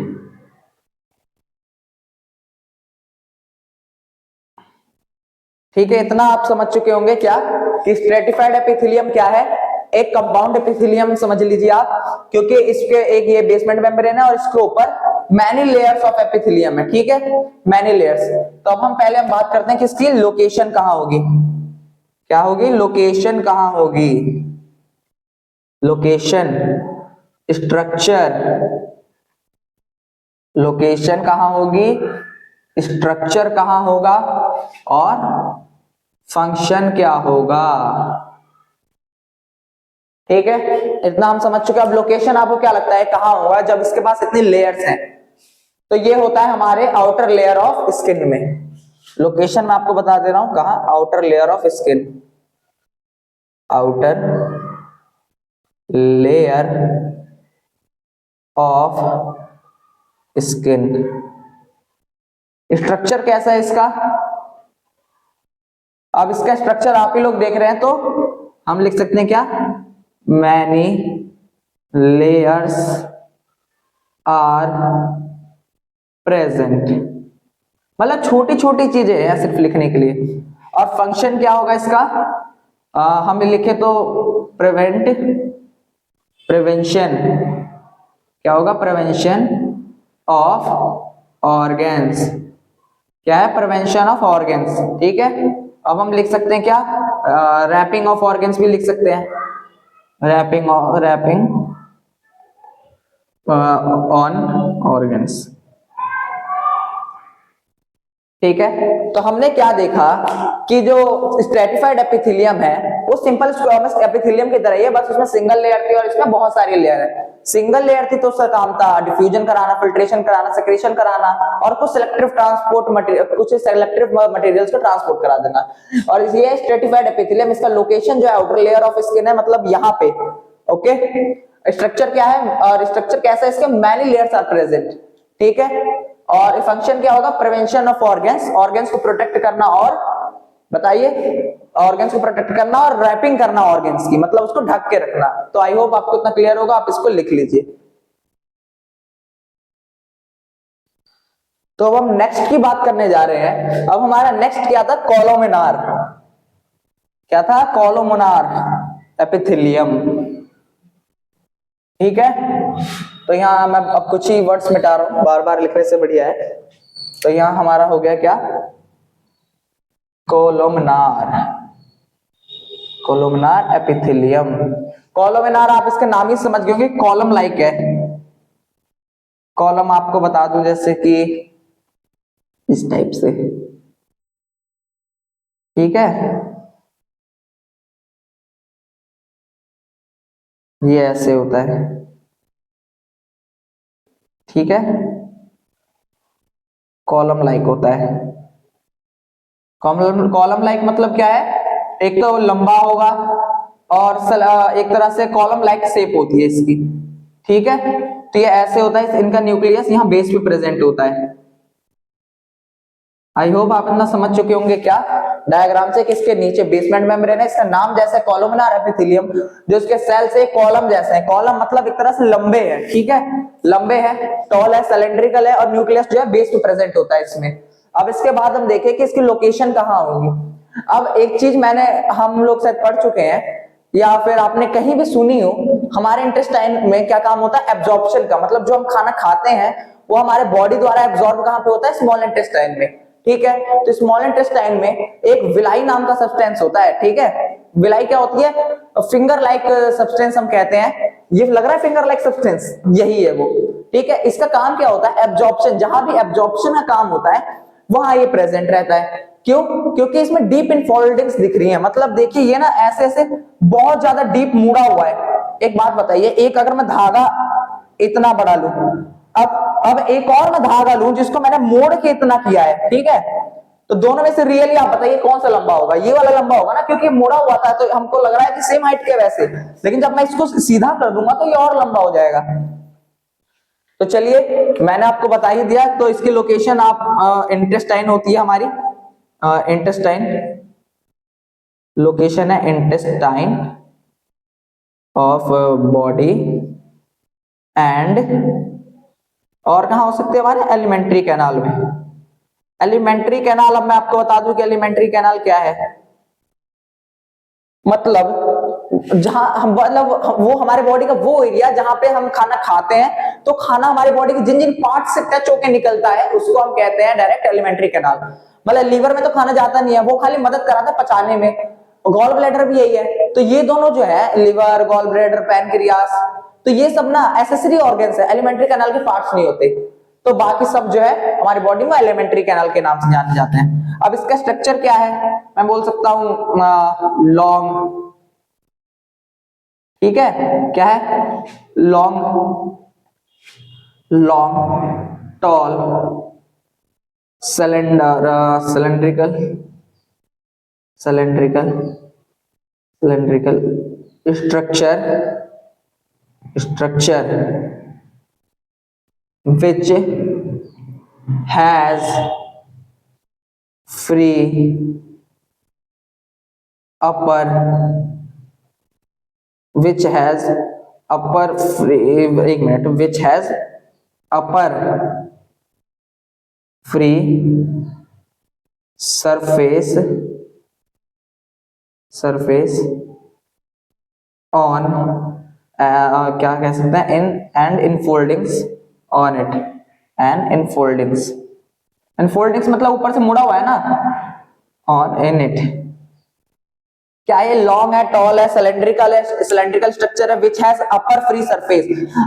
ठीक है, इतना आप समझ चुके होंगे क्या कि स्ट्रैटिफाइड एपिथेलियम क्या है, एक कंपाउंड एपिथेलियम समझ लीजिए आप, क्योंकि इसके एक ये बेसमेंट मेम्ब्रेन है और इसके ऊपर मैनी लेयर्स ऑफ एपिथेलियम है, ठीक है, मैनी लेयर्स। तो अब हम पहले बात करते हैं कि इसकी लोकेशन कहां होगी, क्या होगी, लोकेशन कहां होगी, लोकेशन, स्ट्रक्चर, लोकेशन कहां होगी, स्ट्रक्चर कहां होगा, और फंक्शन क्या होगा, ठीक है, इतना हम समझ चुके हैं। अब लोकेशन आपको क्या लगता है कहां होगा, जब इसके पास इतनी लेयर्स हैं, तो ये होता है हमारे आउटर लेयर ऑफ स्किन में। लोकेशन मैं आपको बता दे रहा हूं कहां, outer layer of skin, outer layer of skin. Structure कैसा है इसका, अब इसका स्ट्रक्चर आप ही लोग देख रहे हैं, तो हम लिख सकते हैं क्या, मैनी लेयर्स आर प्रेजेंट, मतलब छोटी छोटी चीजें हैं सिर्फ लिखने के लिए। और फंक्शन क्या होगा इसका, हम लिखे तो प्रिवेंट, प्रिवेंशन, क्या होगा, प्रिवेंशन ऑफ ऑर्गेन्स, क्या है, प्रिवेंशन ऑफ ऑर्गेन्स, ठीक है। अब हम लिख सकते हैं क्या, रैपिंग ऑफ ऑर्गेन्स भी लिख सकते हैं, रैपिंग ऑन ऑर्गेन्स, ठीक है। तो हमने क्या देखा कि जो स्ट्रैटिफाइड एपिथेलियम है वो सिंपल स्क्वामस एपिथेलियम की तरह ही है, बस उसमें सिंगल लेयर थी और इसमें बहुत सारी लेयर है। सिंगल लेयर थी तो उसका काम था डिफ्यूजन कराना, फिल्ट्रेशन कराना, सेक्रेशन कराना, और कुछ सिलेक्टिव ट्रांसपोर्ट मटेरियल, कुछ सिलेक्टिव मटेरियल्स को ट्रांसपोर्ट करा देना। और ये स्ट्रैटिफाइड एपिथेलियम, इसका लोकेशन जो है आउटर लेयर ऑफ स्किन है, मतलब यहाँ पे, ओके। स्ट्रक्चर क्या है, और स्ट्रक्चर कैसा है इसके, मैनी लेयर्स आर प्रेजेंट, ठीक है। और फंक्शन क्या होगा, प्रिवेंशन ऑफ ऑर्गेन्स, ऑर्गेन्स को प्रोटेक्ट करना, और बताइए, ऑर्गेन्स को प्रोटेक्ट करना और रैपिंग करना ऑर्गेन्स की, मतलब उसको ढक के रखना। तो आई होप आपको इतना क्लियर होगा, आप इसको लिख लीजिए। तो अब हम नेक्स्ट की बात करने जा रहे हैं। अब हमारा नेक्स्ट क्या था, कोलोमिनार, क्या था, कोलोमिनार एपिथेलियम, ठीक है। तो यहाँ मैं अब कुछ ही वर्ड्स मिटा रहा हूं, बार बार लिखने से बढ़िया है। तो यहाँ हमारा हो गया क्या, कोलोमिनार, कोलोमिनार एपिथेलियम। कोलोमिनार आप इसके नाम ही समझ गए होंगे, कॉलम लाइक है, कॉलम आपको बता दूं जैसे कि इस टाइप से, ठीक है, ये ऐसे होता है, ठीक है, कॉलम लाइक होता है। कॉलम कॉलम लाइक मतलब क्या है, एक तो लंबा होगा और एक तरह से कॉलम लाइक शेप होती है इसकी, ठीक है। तो ये ऐसे होता है, इनका न्यूक्लियस यहाँ बेस पे प्रेजेंट होता है। आई होप आप इतना समझ चुके होंगे क्या डायग्राम से, किसके नीचे बेसमेंट मेम्ब्रेन है, इसका नाम जैसे कॉलमनार एपिथेलियम, जो इसके सेल से कॉलम जैसे है, कॉलम मतलब एक तरह से लंबे है, ठीक है, लंबे है, टॉल है, सिलेंड्रिकल है, और न्यूक्लियस जो है बेस पे प्रेजेंट होता है इसमें। अब इसके बाद हम देखें कि इसकी लोकेशन कहाँ होगी। अब एक चीज मैंने, हम लोग शायद पढ़ चुके हैं या फिर आपने कहीं भी सुनी हो, हमारे इंटेस्टाइन में क्या काम होता है, एब्जॉर्प्शन का, मतलब जो हम खाना खाते हैं वो हमारे बॉडी द्वारा एब्जॉर्ब कहाँ पे होता है, स्मॉल इंटेस्टाइन में, ठीक है। तो स्मॉल इंटेस्टाइन में एक विलाई नाम का सब्सटेंस होता है, ठीक है। विलाई क्या होती है, फिंगर लाइक सब्सटेंस हम कहते हैं, ये लग रहा है फिंगर लाइक सब्सटेंस, यही है वो, ठीक है। इसका काम क्या होता है, एब्जॉर्प्शन, जहां भी एब्जॉर्प्शन का काम होता है वहां ये प्रेजेंट रहता है। क्यों, क्योंकि इसमें डीप इनफोल्डिंग्स दिख रही है, मतलब देखिए ये ना ऐसे ऐसे बहुत ज्यादा डीप मुड़ा हुआ है। एक बात बताइए, एक अगर मैं धागा इतना बड़ा लूं, अब एक और मैं धागा लूं जिसको मैंने मोड़ के इतना किया है, ठीक है, तो दोनों में से रियली आप बताइए कौन सा लंबा होगा, ये वाला लंबा होगा ना, क्योंकि मोड़ा हुआ था तो हमको लग रहा है कि सेम हाइट के वैसे, लेकिन जब मैं इसको सीधा कर दूंगा तो ये और लंबा हो जाएगा। तो चलिए मैंने आपको बता ही दिया, तो इसकी लोकेशन आप इंटेस्टाइन होती है हमारी, इंटेस्टाइन, लोकेशन है इंटेस्टाइन ऑफ बॉडी, एंड और कहां हो सकते हैं हमारे, एलिमेंट्री कैनाल में। एलिमेंट्री कैनाल, अब मैं आपको बता दूं कि एलिमेंट्री कैनाल क्या है, मतलब जहां हम, मतलब वो हमारे बॉडी का वो एरिया जहां पे हम खाना खाते हैं, तो खाना हमारे बॉडी के जिन जिन पार्ट से टच होके निकलता है उसको हम कहते हैं डायरेक्ट एलिमेंट्री कैनाल। मतलब लीवर में तो खाना जाता नहीं है, वो खाली मदद कराता है पचाने में, गॉल ब्लैडर भी यही है। तो ये दोनों जो है, लिवर, गॉल ब्लैडर, पैनक्रियास, तो ये सब ना एसेसरी ऑर्गन्स है, एलिमेंट्री कैनाल के पार्ट्स नहीं होते। तो बाकी सब जो है हमारी बॉडी में एलिमेंट्री कैनाल के नाम से जाने जाते हैं। अब इसका स्ट्रक्चर क्या है, मैं बोल सकता हूं लॉन्ग, ठीक है, क्या है, long, long, tall, cylinder, cylindrical, cylindrical, cylindrical structure, structure which has free upper, which has upper free, एक minute, which has upper free surface, surface on क्या कह सकते हैं, in and infoldings on it, and infoldings, infoldings मतलब ऊपर से मुड़ा हुआ है ना, ऑन इन इट। क्या ये लॉन्ग है, टॉल है, सिलेंड्रिकल है, सिलेंड्रिकल स्ट्रक्चर है, which has upper free surface,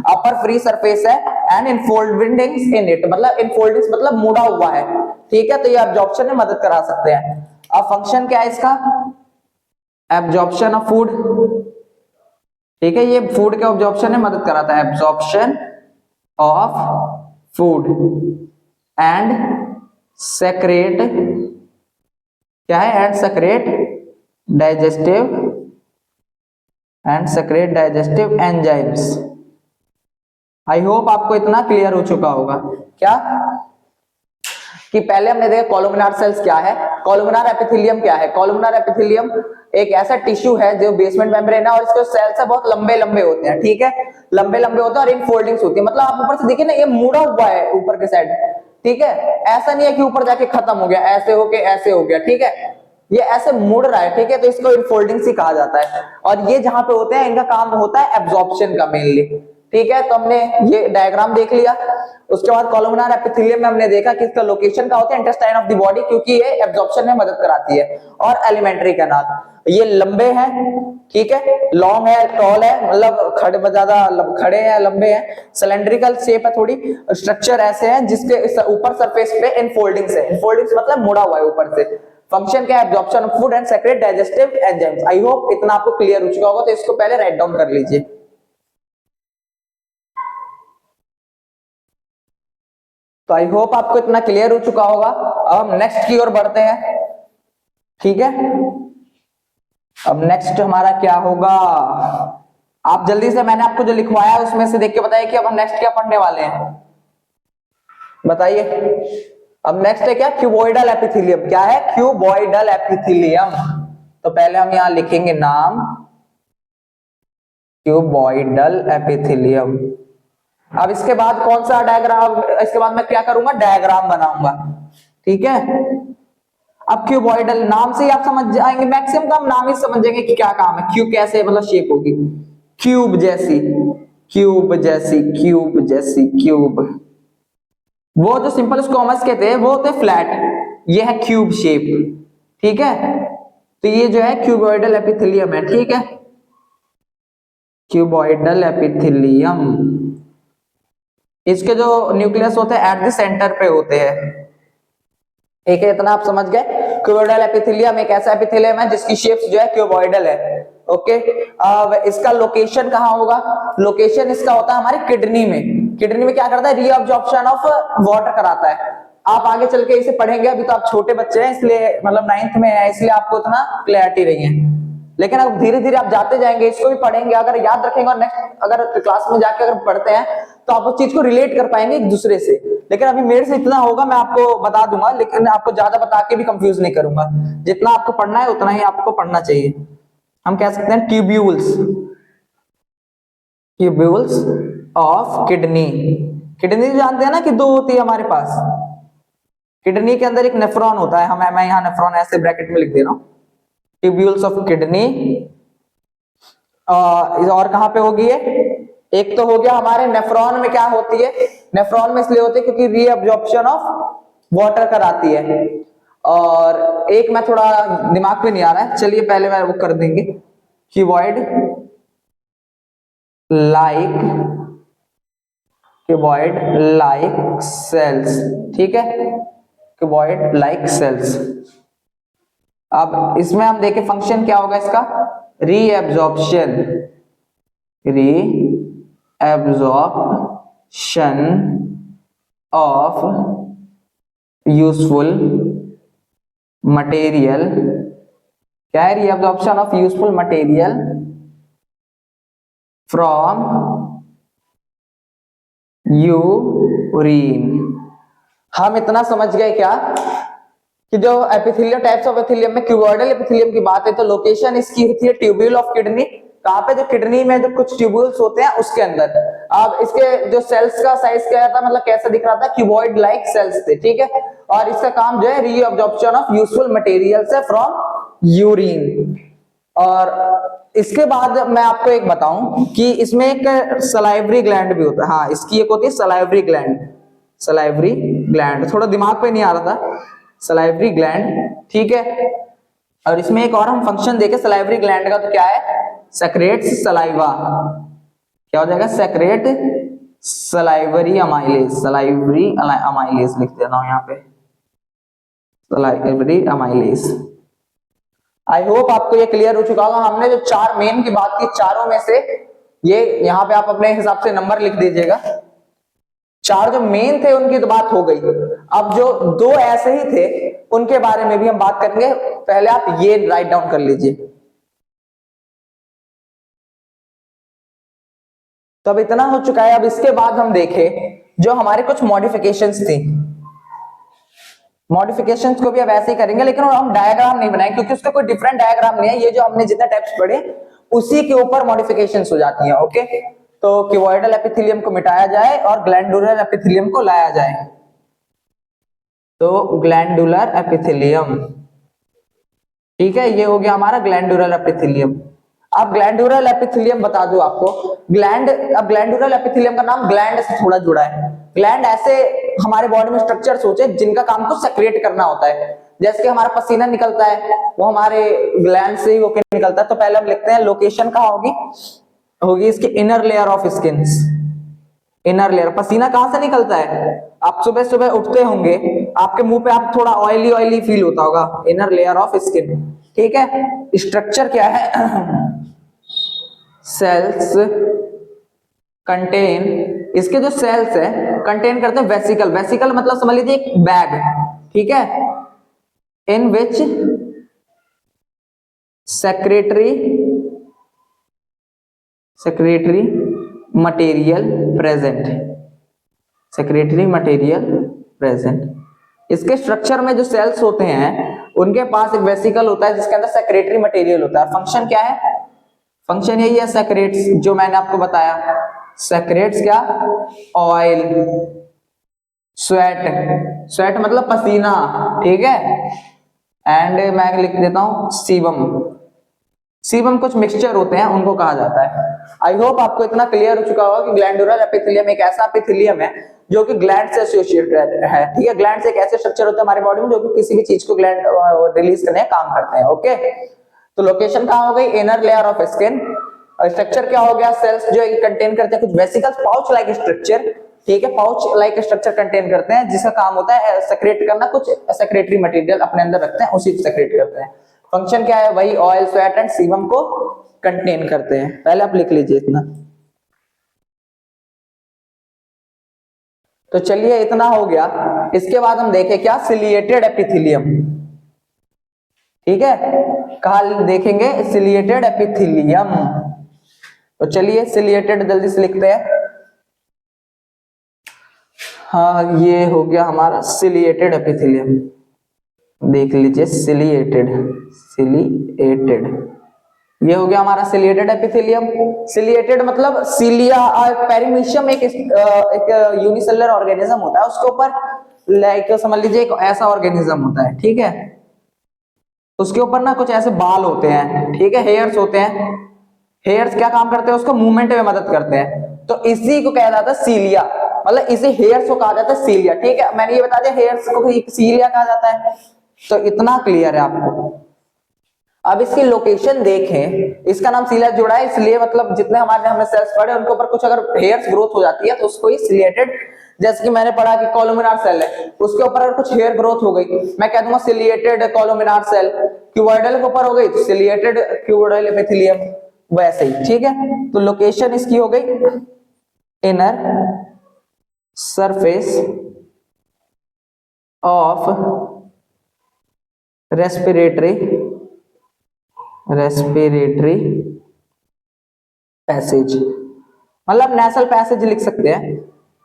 upper free surface है, एंड इनफोल्डिंग्स इन इट, मतलब इनफोल्डिंग्स मतलब मुड़ा हुआ है, ठीक है। तो ये एब्जॉर्प्शन में मदद करा सकते हैं। अब फंक्शन क्या है इसका, एब्जॉर्प्शन ऑफ फूड, ठीक है, ये फूड के एब्जॉर्प्शन में मदद कराता है, absorption of food, and secret, क्या है, and secret digestive, and secret digestive enzymes. I hope आपको इतना क्लियर हो चुका होगा क्या, कि पहले हमने देखा कॉलमनार सेल्स क्या है, कॉलमनार एपिथेलियम क्या है। कॉलमनार एपिथेलियम एक ऐसा टिश्यू है जो बेसमेंट मेम्ब्रेन है, और इसके सेल्स है बहुत लंबे लंबे होते हैं, ठीक है, लंबे लंबे होते हैं, और इनफोल्डिंग्स होती है, मतलब आप ऊपर से देखिए ना, ये मुड़ा हुआ है ऊपर के साइड, ठीक है, ऐसा नहीं है कि ऊपर जाके खत्म हो गया, ऐसे होके ऐसे हो गया, ठीक है, ये ऐसे मुड़ रहा है, ठीक है, तो इसको इनफोल्डिंग्स ही कहा जाता है। और ये जहां पे होते हैं इनका काम होता है एब्जॉर्प्शन का मेनली, ठीक है, तो हमने ये डायग्राम देख लिया। उसके बाद कॉलमनार एपिथेलियम में हमने देखा कि इसका लोकेशन कहाँ होता है, इंटेस्टाइन ऑफ द बॉडी, क्योंकि ये एब्जॉर्प्शन में मदद कराती है। और एलिमेंट्री कैनाल, ये लंबे हैं, ठीक है, लॉन्ग है, टॉल है, मतलब खड़े ज्यादा खड़े हैं, लंबे हैं, सिलेंड्रिकल शेप है थोड़ी, स्ट्रक्चर ऐसे हैं जिसके ऊपर सरफेस पे इनफोल्डिंग्स है, इनफोल्डिंग्स मतलब मुड़ा हुआ है ऊपर से। फंक्शन क्या है, absorption of food and secret digestive enzymes. I hope इतना आपको क्लियर हो चुका होगा, तो इसको पहले राइट डाउन कर लीजिए। तो आई होप आपको इतना क्लियर हो चुका होगा। अब हम नेक्स्ट की ओर बढ़ते हैं, ठीक है। अब नेक्स्ट हमारा क्या होगा, आप जल्दी से, मैंने आपको जो लिखवाया है उसमें से देख के बताइए कि अब हम नेक्स्ट क्या पढ़ने वाले हैं, बताइए। अब नेक्स्ट है क्या, क्यूबॉइडल एपिथेलियम। क्या है, क्यूबॉइडल एपिथेलियम। तो पहले हम यहां लिखेंगे नाम, क्यूबॉइडल एपिथेलियम। अब इसके बाद कौन सा डायग्राम, इसके बाद मैं क्या करूंगा, डायग्राम बनाऊंगा, ठीक है। अब क्यूबॉइडल नाम से ही आप समझ जाएंगे, मैक्सिमम तो हम नाम ही समझेंगे कि क्या काम है, क्यू कैसे मतलब शेप होगी, क्यूब जैसी, क्यूब जैसी, क्यूब जैसी, क्यूब। वो जो सिंपल स्क्वामस के थे वो होते फ्लैट, ये है क्यूब शेप, ठीक है। तो ये जो है क्यूबॉइडल एपिथेलियम है, ठीक है, क्यूबॉइडल एपिथेलियम। इसके जो न्यूक्लियस होते हैं एट द सेंटर पे होते हैं, एक है, इतना आप समझ गए। क्यूबॉइडल एपिथेलियम एक ऐसा एपिथेलियम है जिसकी शेप जो है क्यूबॉइडल है, ओके। अब इसका लोकेशन कहाँ होगा, लोकेशन इसका होता है हमारे किडनी में। किडनी में क्या करता है, रीअब्जॉर्प्शन ऑफ वाटर कराता है। आप आगे चल के इसे पढ़ेंगे, अभी तो आप छोटे बच्चे हैं इसलिए, मतलब 9th में है इसलिए आपको इतना क्लैरिटी नहीं है, लेकिन अब धीरे धीरे आप जाते जाएंगे, इसको भी पढ़ेंगे, अगर याद रखेंगे और नेक्स्ट अगर क्लास में जाके अगर पढ़ते हैं तो आप उस चीज को रिलेट कर पाएंगे एक दूसरे से। लेकिन अभी मेरे से इतना होगा, मैं आपको बता दूंगा, लेकिन आपको ज्यादा बता के भी कंफ्यूज नहीं करूंगा। जितना आपको पढ़ना है उतना ही आपको पढ़ना चाहिए। हम कह सकते हैं tubules, tubules of kidney. Kidney जानते हैं ना कि दो होती है हमारे पास, किडनी के अंदर एक नेफ्रॉन होता है, मैं यहाँ नेफ्रॉन ऐसे ब्रैकेट में लिख दे रहा हूं, ट्यूब्यूल्स ऑफ किडनी। और कहां पे होगी ये, एक तो हो गया हमारे नेफ्रॉन में, क्या होती है, नेफ्रॉन में इसलिए होती है क्योंकि रीअब्जॉर्प्शन ऑफ वाटर कराती है। और एक मैं थोड़ा दिमाग पे नहीं आ रहा है, चलिए पहले मैं वो कर देंगे, cuboid like, cuboid like cells, ठीक है, क्यूबॉइड लाइक सेल्स। अब इसमें हम देखें फंक्शन क्या होगा इसका, reabsorption, reabsorption of useful material. क्या है, reabsorption of useful material from urine. हम इतना समझ गए क्या कि जो एपिथेलियम, टाइप्स ऑफ एपिथेलियम में क्यूबॉइडल एपिथेलियम की बात है तो लोकेशन इसकी होती है ट्यूब्यूल ऑफ किडनी। कहां पे, जो किडनी में जो कुछ ट्यूब्यूल्स होते हैं उसके अंदर। अब इसके जो सेल्स का साइज क्या था, मतलब कैसा दिख रहा था, क्यूबॉइड लाइक सेल्स थे, ठीक है। और इसका काम जो है रीअब्जॉर्प्शन ऑफ यूजफुल मटेरियल्स है फ्रॉम यूरिन। और इसके बाद मैं आपको एक बताऊं कि इसमें एक सलाइवरी ग्लैंड भी होता है, हाँ इसकी एक होती है सलाइवरी ग्लैंड, सलाइवरी ग्लैंड, थोड़ा दिमाग पे नहीं आ रहा था, सलाइवरी ग्लैंड, ठीक है। और इसमें एक और हम फंक्शन देखें सलाइवरी ग्लैंड का, तो क्या है, सेक्रेट्स सलाइवा। क्या हो जाएगा, secrete salivary amylase, salivary amylase लिख देना हूं यहाँ पे, सलाइवरी अमाइलेज। आई होप आपको ये क्लियर हो चुका होगा। हमने जो चार मेन की बात की, चारों में से ये यहाँ पे आप अपने हिसाब से नंबर लिख दीजिएगा। चार जो मेन थे उनकी तो बात हो गई, अब जो दो ऐसे ही थे उनके बारे में भी हम बात करेंगे। पहले आप ये राइट डाउन कर लीजिए। तो अब इतना हो चुका है, अब इसके बाद हम देखें जो हमारे कुछ मॉडिफिकेशंस थी। मॉडिफिकेशंस को भी अब ऐसे ही करेंगे, लेकिन हम डायग्राम नहीं बनाएंगे क्योंकि उसका कोई डिफरेंट डायग्राम नहीं है। ये जो हमने जितने टाइप्स पढ़े उसी के ऊपर मॉडिफिकेशंस हो जाती हैं, ओके। तो क्यूबॉइडल एपिथेलियम को मिटाया जाए और ग्लैंडुलर एपिथेलियम को लाया जाए। तो ग्लैंडुलर एपिथेलियम, ठीक है, ये हो गया हमारा ग्लैंडुलर एपिथेलियम। अब ग्लैंडुलर एपिथेलियम बता दूं आपको, अब ग्लैंडुलर एपिथेलियम का नाम ग्लैंड से थोड़ा जुड़ा है। ग्लैंड ऐसे हमारे बॉडी में स्ट्रक्चर्स होते हैं जिनका काम को सेक्रेट करना होता है। जैसे कि हमारा पसीना निकलता है वो हमारे ग्लैंड से ही होकर निकलता है। तो पहले हम लिखते हैं लोकेशन कहाँ होगी इसकी inner layer of skin. Inner layer, पसीना कहां से निकलता है? आप सुबह सुबह उठते होंगे, आपके मुंह पे आप थोड़ा ऑयली ऑयली फील होता होगा, इनर लेयर ऑफ स्किन। ठीक है, स्ट्रक्चर क्या है? सेल्स कंटेन, इसके जो सेल्स है कंटेन करते हैं वेसिकल। वेसिकल मतलब समझ लीजिए एक बैग, ठीक है, in which secretory material present, secretory material present. इसके स्ट्रक्चर में जो सेल्स होते हैं उनके पास एक वेसिकल होता है जिसके अंदर सेक्रेटरी मटेरियल होता है। फंक्शन क्या है? फंक्शन यही है, सेक्रेट्स, जो मैंने आपको बताया। सेक्रेट्स क्या? ऑयल, स्वेट, स्वेट मतलब पसीना, ठीक है, एंड मैं लिख देता हूं सीबम। सीबम कुछ मिक्सचर होते हैं उनको कहा जाता है। आई होप आपको इतना क्लियर हो चुका होगा कि ग्लैंडुलर एपिथेलियम एक ऐसा एपिथेलियम है जो कि ग्लैंड से एसोसिएटेड है। ठीक है, ग्लैंड से एक ऐसे स्ट्रक्चर होते हैं हमारे बॉडी में जो कि किसी भी चीज को ग्लैंड रिलीज करने का काम करते हैं। ओके, तो लोकेशन कहां हो गई? Inner layer of skin. और स्ट्रक्चर क्या हो गया? सेल्स जो कंटेन करते हैं कुछ वेसिकल्स, पाउच लाइक स्ट्रक्चर। ठीक है, पाउच लाइक स्ट्रक्चर कंटेन करते हैं जिसका काम होता है सेक्रेट करना, कुछ सेक्रेटरी मटेरियल अपने अंदर रखते हैं, उसी को सेक्रेट करते हैं। फंक्शन क्या है? वही ऑयल, स्वेट एंड सीबम को कंटेन करते हैं। पहले आप लिख लीजिए इतना। तो चलिए इतना हो गया। इसके बाद हम देखें क्या? Ciliated epithelium. ठीक है, कहा देखेंगे? Ciliated epithelium. तो चलिए सिलिएटेड जल्दी से लिखते हैं। हाँ, ये हो गया हमारा सिलिएटेड एपिथेलियम। देख लीजिए, सिलिएटेड, सिलिएटेड, ये हो गया हमारा सिलिएटेड एपिथेलियम। सिलिएटेड मतलब सिलिया पेरिमीशियम एक यूनिसेलुलर ऑर्गेनिज्म होता है, उसके ऊपर लाइक समझ लीजिए एक ऐसा ऑर्गेनिज्म होता है। ठीक है, उसके ऊपर ना कुछ ऐसे बाल होते हैं, ठीक है, हेयर्स होते हैं। हेयर्स क्या काम करते हैं? उसको मूवमेंट में मदद करते हैं। तो इसी को कहा जाता है सीलिया, मतलब इसे हेयर्स को कहा जाता है सीलिया। ठीक है, मैंने ये बता दिया हेयर्स को सीलिया कहा जाता है। तो इतना क्लियर है आपको। अब इसकी लोकेशन देखें, इसका नाम सीलिया जुड़ा है इसलिए, मतलब जितने हमने सेल्स पढ़े उनके ऊपर कुछ अगर हेयर्स ग्रोथ हो जाती है तो उसको ही सिलिएटेड, जैसे कि मैंने पढ़ा कि कोलुमिनार सेल है, उसके ऊपर अगर कुछ हेयर ग्रोथ हो गई, मैं कह दूंगा सिलिएटेड कोलुमिनार सेल। क्यूबॉइडल के ऊपर हो गई तो सिलिएटेड क्यूबॉइडल एपिथेलियम, वैसे ही। ठीक है, तो लोकेशन इसकी हो गई inner surface of respiratory passage, मतलब नेसल पैसेज लिख सकते हैं।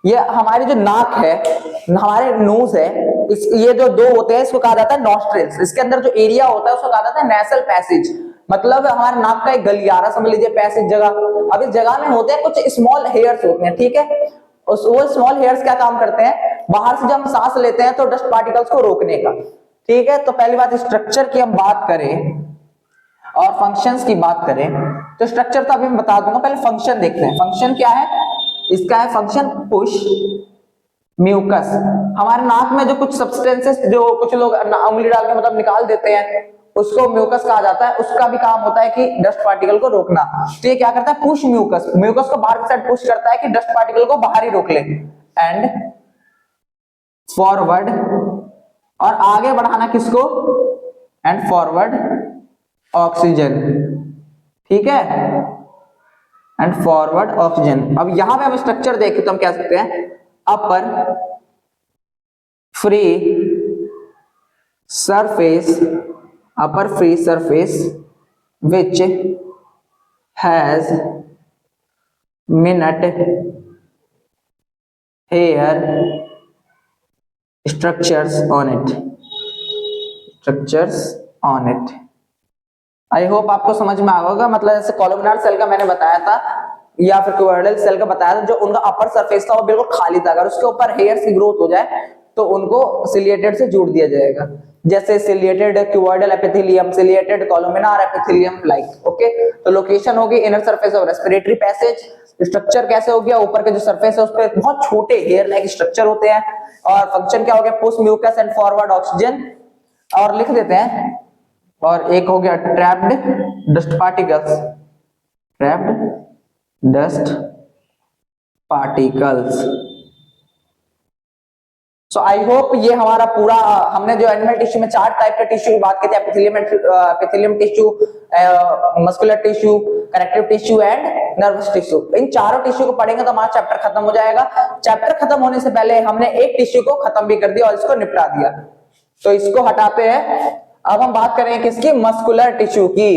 ये हमारी जो नाक है, हमारे नोज है, ये जो दो होते हैं इसको कहा जाता है नॉस्ट्रिल्स। इसके अंदर जो एरिया होता है उसको कहा जाता है नेसल पैसेज, मतलब हमारे नाक का एक गलियारा समझ लीजिए, पैसेज जगह। अब इस जगह में होते हैं कुछ स्मॉल हेयर्स होते हैं। ठीक है, वो स्मॉल हेयर्स क्या काम करते हैं? बाहर से जब हम सांस लेते हैं तो डस्ट पार्टिकल्स को रोकने का। ठीक है, तो पहली बात स्ट्रक्चर की हम बात करें और फंक्शंस की बात करें तो स्ट्रक्चर तो अभी मैं बता दूंगा, पहले फंक्शन देखते हैं। फंक्शन क्या है इसका? है फंक्शन पुश म्यूकस। हमारे नाक में जो कुछ सब्सटेंसेस जो कुछ लोग उंगली डाल के मतलब निकाल देते हैं उसको म्यूकस कहा जाता है। उसका भी काम होता है कि डस्ट पार्टिकल को रोकना। तो ये क्या करता है? पुश म्यूकस, म्यूकस को बाहर की साइड पुश करता है कि डस्ट पार्टिकल को बाहर ही रोक ले। एंड फॉरवर्ड, और आगे बढ़ाना किसको? And forward oxygen. ठीक है, एंड फॉरवर्ड ऑक्सीजन। अब यहां पे हम स्ट्रक्चर देखें तो हम क्या सकते हैं? Upper free surface, upper free surface which has minute hair structures on it, I hope आपको समझ में आ होगा। मतलब जैसे कोलुमिनार सेल का मैंने बताया था या फिर क्यूबॉइडल सेल का बताया था, जो उनका अपर सरफेस था वो बिल्कुल खाली था, अगर उसके ऊपर हेयर्स की ग्रोथ हो जाए तो उनको सिलिएटेड से जोड़ दिया जाएगा। जैसे ciliated cuboidal epithelium, ciliated columnar epithelium like. Okay, तो लोकेशन होगी inner surface of respiratory passage. Structure कैसे हो गया, ऊपर के जो सरफेस है उस पर बहुत छोटे हेयर लाइक स्ट्रक्चर होते हैं। और फंक्शन क्या हो गया, push mucus and forward oxygen. और लिख देते हैं, और एक हो गया trapped dust particles, trapped dust particles. So I hope ये हमारा पूरा, हमने जो एनिमल टिश्यू में 4 टाइप के टिश्यू की बात की थी, epithelium tissue, muscular tissue, connective tissue and nervous tissue. इन चारों टिश्यू को पढ़ेंगे तो हमारा चैप्टर खत्म हो जाएगा। चैप्टर खत्म होने से पहले हमने एक टिश्यू को खत्म भी कर दिया और इसको निपटा दिया, तो इसको हटाते हैं। अब हम बात करेंगे किसकी, मस्कुलर टिश्यू की।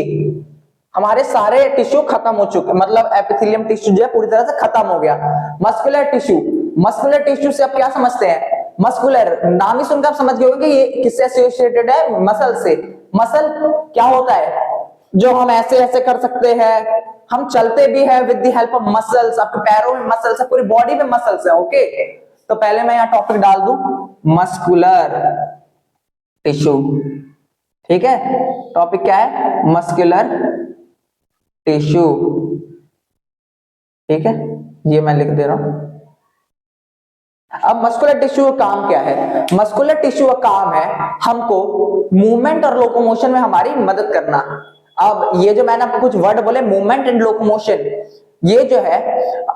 हमारे सारे टिश्यू खत्म हो चुके, मतलब एपिथेलियम टिश्यू जो है पूरी तरह से खत्म हो गया। मस्कुलर टिश्यू, मस्कुलर टिश्यू से आप क्या समझते हैं, मस्कुलर नाम ही सुनकर आप समझ गए होंगे कि ये किससे एसोसिएटेड है, मसल से। मसल क्या होता है, जो हम ऐसे ऐसे कर सकते हैं, हम चलते भी है with the help of muscles, आपके पैरों में मसल्स है, पूरी बॉडी में मसल्स है। ओके, तो पहले मैं यहाँ टॉपिक डाल दूं मस्कुलर टिश्यू, ठीक है। टॉपिक क्या है, मस्कुलर टिश्यू, ठीक है, ये मैं लिख दे रहा हूं। अब मस्कुलर टिश्यू का काम क्या है, मस्कुलर टिश्यू का काम है हमको मूवमेंट और लोकोमोशन में हमारी मदद करना। अब ये जो मैंने आपको कुछ वर्ड बोले, मूवमेंट एंड लोकोमोशन, ये जो है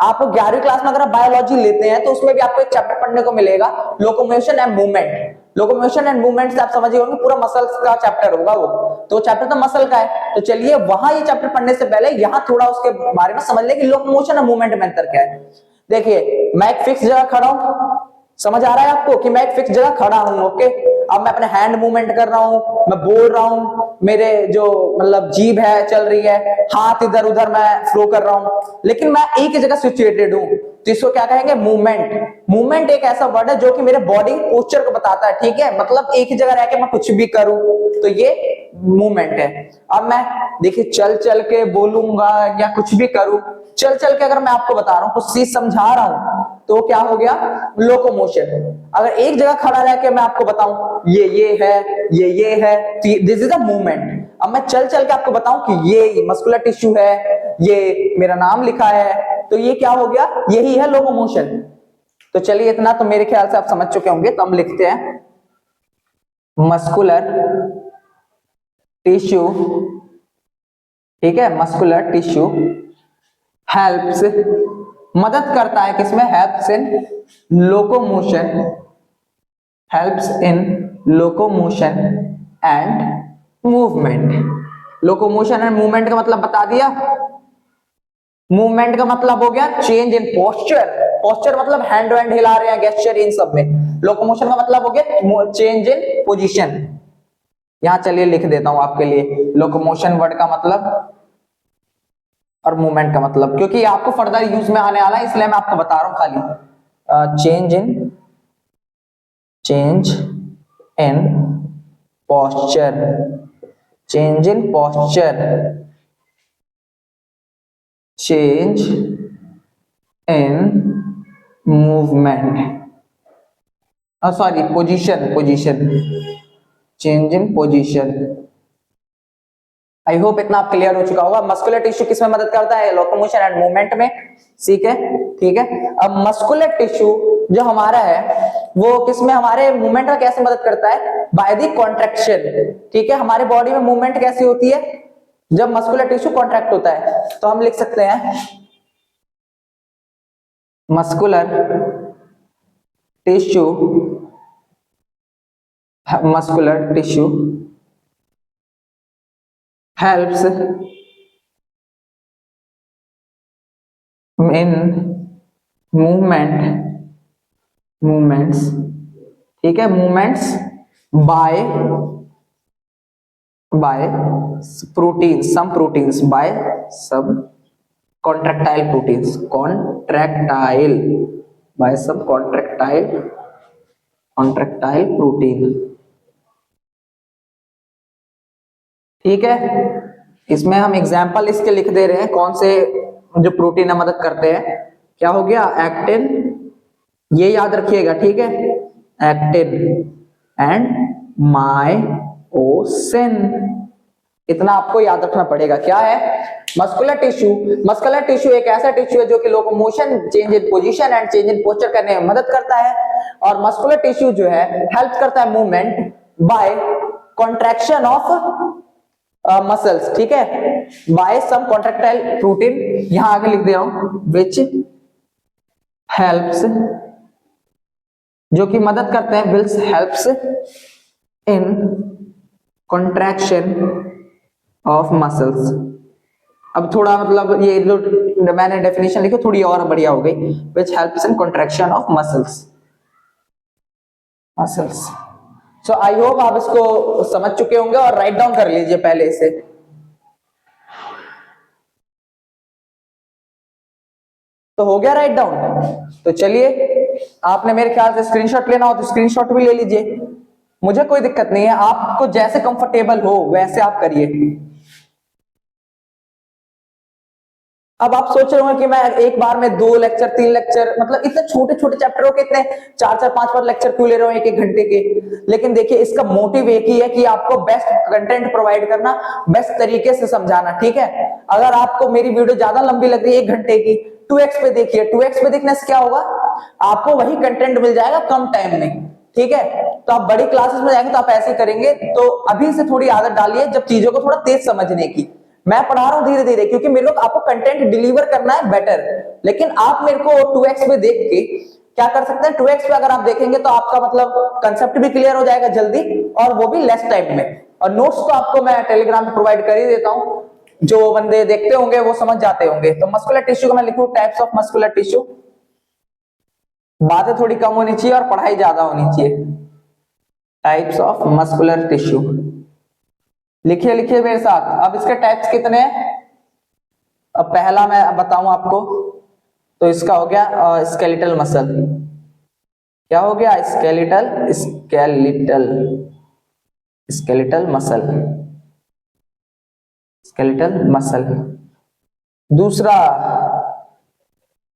आप 11वीं क्लास में अगर आप बायोलॉजी लेते हैं तो उसमें भी आपको एक चैप्टर पढ़ने को मिलेगा, locomotion and movement. Locomotion and movement से आप समझिए होंगे पूरा मसल्स का चैप्टर होगा वो, तो चैप्टर तो मसल का है। तो चलिए वहां ये चैप्टर पढ़ने से पहले यहाँ थोड़ा उसके बारे में समझ ले कि लोकोमोशन और मूवमेंट में अंतर क्या है। देखिए, मैं एक फिक्स जगह खड़ा हूं, समझ आ रहा है आपको कि मैं एक फिक्स जगह खड़ा हूं। ओके, अब मैं अपने हैंड मूवमेंट कर रहा हूं, मैं बोल रहा हूं, मेरे जो मतलब जीभ है चल रही है, हाथ इधर उधर मैं फ्लो कर रहा हूं, लेकिन मैं एक ही जगह सिचुएटेड हूं, तो इसको क्या कहेंगे, मूवमेंट। मूवमेंट एक ऐसा वर्ड है जो कि मेरे बॉडी पोस्चर को बताता है, ठीक है, मतलब एक ही जगह रह के मैं कुछ भी करूं तो ये मूवमेंट है। अब मैं देखिए चल चल के बोलूंगा या कुछ भी करूं, चल चल के अगर मैं आपको बता रहा हूं, कुछ चीज समझा रहा हूं, तो क्या हो गया, लोकोमोशन। अगर एक जगह खड़ा रह के मैं आपको बताऊं ये है, ये है, दिस इज अ मूवमेंट। अब मैं चल चल के आपको बताऊं कि ये मस्कुलर टिश्यू है, ये मेरा नाम लिखा है, तो ये क्या हो गया, यही है लोकोमोशन। तो चलिए इतना तो मेरे ख्याल से आप समझ चुके होंगे, तो हम लिखते हैं मस्कुलर टिश्यू, ठीक है, मस्कुलर टिश्यू हेल्प्स, मदद करता है किसमें, helps in locomotion, helps in locomotion and movement. Locomotion and movement का मतलब बता दिया। मूवमेंट का मतलब हो गया चेंज इन पोस्चर, पोस्चर मतलब हैंड वैंड हिला रहे हैं, गेस्चर, इन सब में। लोकोमोशन का मतलब हो गया चेंज इन पोजीशन। यहां चलिए लिख देता हूं आपके लिए लोकोमोशन वर्ड का मतलब और मूवमेंट का मतलब, क्योंकि आपको फर्दर यूज में आने वाला है, इसलिए मैं आपको बता रहा हूं खाली। Change in posture, change in posture, change in movement, sorry position, change in position. I hope इतना आप क्लियर हो चुका होगा। मस्कुलर टिश्यू किसमें मदद करता है, लोकोमोशन एंड मूवमेंट में, ठीक है। अब मस्कुलर टिश्यू जो हमारा है वो किसमें, हमारे मूवमेंट में कैसे मदद करता है, बाय द कॉन्ट्रैक्शन, ठीक है। हमारे बॉडी में मूवमेंट कैसी होती है, जब मस्कुलर टिश्यू कॉन्ट्रैक्ट होता है, तो हम लिख सकते हैं muscular tissue helps in movements, ठीक है, movements by proteins, some proteins, by some contractile proteins, by some contractile protein, ठीक है। इसमें हम एग्जाम्पल इसके लिख दे रहे हैं, कौन से जो प्रोटीन है मदद करते हैं। क्या हो गया, एक्टिन, ये याद रखिएगा, ठीक है, एक्टिन एंड मायोसिन। इतना आपको याद रखना पड़ेगा। क्या है? Muscular tissue. मस्कुलर टिश्यू एक ऐसा टिश्यू है जो कि locomotion, change in position and change in posture करने में मदद करता है। और मस्कुलर टिश्यू जो है हेल्प करता है movement by contraction of muscles. ठीक है, बाय सम कॉन्ट्रैक्टाइल प्रोटीन, यहां आगे लिख दे रहा हूं, विच हेल्प्स, जो कि मदद करते हैं, which helps in contraction of muscles. अब थोड़ा मतलब ये जो मैंने डेफिनेशन लिखी थोड़ी और बढ़िया हो गई, which helps in contraction of muscles. So I hope आप इसको समझ चुके होंगे और राइट डाउन कर लीजिए पहले इसे। तो हो गया राइट डाउन। तो चलिए, आपने मेरे ख्याल से स्क्रीनशॉट लेना हो तो स्क्रीनशॉट भी ले लीजिए, मुझे कोई दिक्कत नहीं है, आपको जैसे कंफर्टेबल हो वैसे आप करिए। अब आप सोच रहे हो कि मैं एक बार में 2 लेक्चर 3 लेक्चर, मतलब इतने छोटे छोटे चैप्टरों के इतने 4-4 5-5 लेक्चर क्यों ले रहे हो 1-1 घंटे के। लेकिन देखिए, इसका मोटिव एक ही है कि आपको बेस्ट कंटेंट प्रोवाइड करना, बेस्ट तरीके से समझाना। ठीक है, अगर आपको मेरी वीडियो ज्यादा लंबी लग रही है 1 घंटे की, 2x पे देखिए। 2x पे देखने से क्या होगा, आपको वही कंटेंट मिल जाएगा कम टाइम में। ठीक है, तो आप बड़ी क्लासेस में जाएंगे तो आप ऐसे करेंगे। तो अभी से थोड़ी आदत डालिए जब चीजों को थोड़ा तेज समझने की। मैं पढ़ा रहा हूं धीरे धीरे, क्योंकि मेरे को आपको कंटेंट डिलीवर करना है बेटर। लेकिन आप मेरे को 2x पे देख के क्या कर सकते हैं, 2x पे अगर आप देखेंगे तो आपका मतलब कंसेप्ट भी क्लियर हो जाएगा जल्दी, और वो भी लेस टाइम में। और नोट्स तो आपको मैं टेलीग्राम पे प्रोवाइड कर ही देता हूं, जो बंदे देखते होंगे वो समझ जाते होंगे। तो मस्कुलर टिश्यू को मैं लिखूं टाइप्स ऑफ मस्कुलर टिश्यू, बातें थोड़ी कम होनी चाहिए और पढ़ाई ज्यादा होनी चाहिए। टाइप्स ऑफ मस्कुलर टिश्यू लिखिए, लिखिए मेरे साथ। अब इसके टाइप्स कितने हैं, अब पहला मैं बताऊं आपको, तो इसका हो गया स्केलेटल मसल। क्या हो गया? Skeletal, skeletal, skeletal muscle, skeletal muscle. दूसरा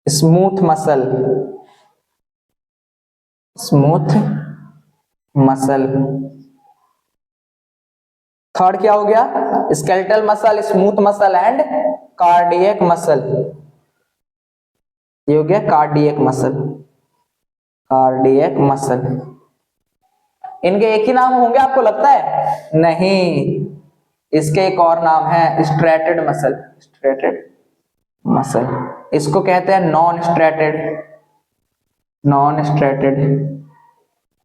smooth muscle, smooth muscle. Third क्या हो गया? Skeletal muscle, smooth muscle and cardiac muscle. ये हो गया कार्डियक मसल, कार्डियक मसल। इनके एक ही नाम होंगे आपको लगता है? नहीं, इसके एक और नाम है, स्ट्रेटेड मसल, स्ट्रेटेड मसल। इसको कहते हैं non striated, non striated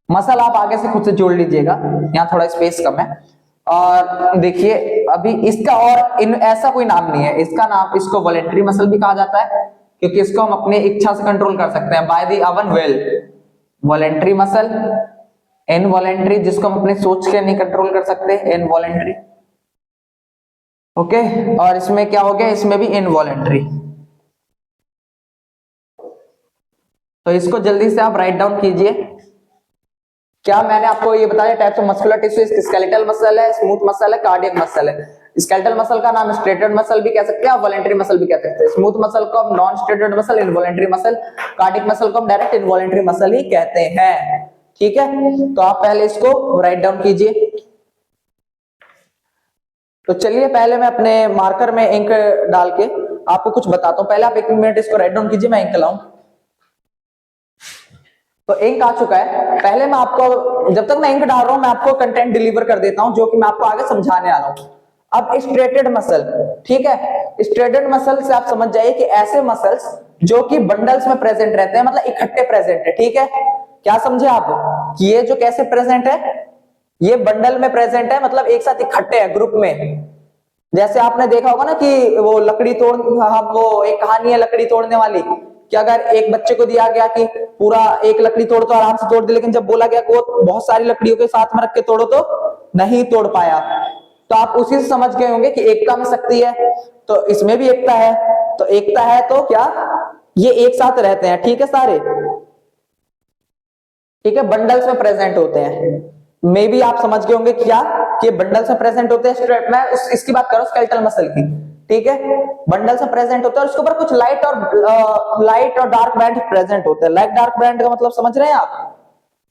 muscle. आप आगे से खुद से जोड़ लीजिएगा, यहाँ थोड़ा स्पेस कम है। और देखिए, अभी इसका और ऐसा कोई नाम नहीं है, इसका नाम, इसको वॉलेंटरी मसल भी कहा जाता है, क्योंकि इसको हम अपने इच्छा से कंट्रोल कर सकते हैं, by the own will. Voluntary muscle, involuntary जिसको हम अपने सोच के नहीं कंट्रोल कर सकते, इनवॉलेंटरी। ओके, और इसमें क्या हो गया, इसमें भी इनवॉलेंटरी। तो इसको जल्दी से आप राइट डाउन कीजिए। क्या मैंने आपको ये बताया? Types of muscular tissue, skeletal muscle है, स्मूथ मसल है, कार्डियक मसल है। स्केलेटल मसल का नाम स्ट्रेटेड मसल भी कह सकते हैं, वॉलेंटरी मसल भी कह सकते हैं। स्मूथ मसल को हम non striated muscle, involuntary muscle, cardiac muscle को हम डायरेक्ट इनवॉलेंटरी मसल ही कहते हैं। ठीक है, तो आप पहले इसको राइट डाउन कीजिए। तो चलिए, पहले मैं अपने मार्कर में इंक डाल के आपको कुछ बताता हूं। पहले आप 1 मिनट इसको राइट डाउन कीजिए, मैं इंक लाऊं। तो इंक आ चुका है। पहले मैं आपको, जब तक मैं इंक डाल रहा हूं, मैं आपको कंटेंट डिलीवर कर देता हूं, जो कि मैं आपको आगे समझाने आ रहा हूं। अब स्ट्रेटेड मसल, ठीक है, स्ट्रेटेड मसल से आप समझ जाइए कि ऐसे मसल्स जो कि बंडल्स में प्रेजेंट रहते हैं, मतलब इकट्ठे प्रेजेंट है। ठीक है, क्या समझे आप कि ये जो कैसे प्रेजेंट है, ये बंडल में प्रेजेंट है, मतलब एक साथ इकट्ठे हैं, ग्रुप में। जैसे आपने देखा होगा ना कि वो लकड़ी तोड़, हम वो एक कहानी है लकड़ी तोड़ने वाली, कि अगर एक बच्चे को दिया गया कि पूरा एक लकड़ी तोड़ तो आराम से तोड़ दे, लेकिन जब बोला गया कि वो बहुत सारी लकड़ियों के साथ में रख के तोड़ो तो नहीं तोड़ पाया। तो आप उसी से समझ गए होंगे कि एकता में शक्ति है, तो इसमें भी एकता है। तो एकता है तो क्या, ये एक साथ रहते हैं। ठीक है सारे, ठीक है, बंडल्स में प्रेजेंट होते हैं। मे भी आप समझ गए होंगे क्या कि बंडल्स में प्रेजेंट होते हैं। मैं इसकी बात करूं, स्केलेटल मसल की। ठीक है, बंडल से प्रेजेंट होता है और उसके ऊपर कुछ लाइट और डार्क बैंड प्रेजेंट होते हैं। लाइट डार्क बैंड का मतलब समझ रहे हैं आप?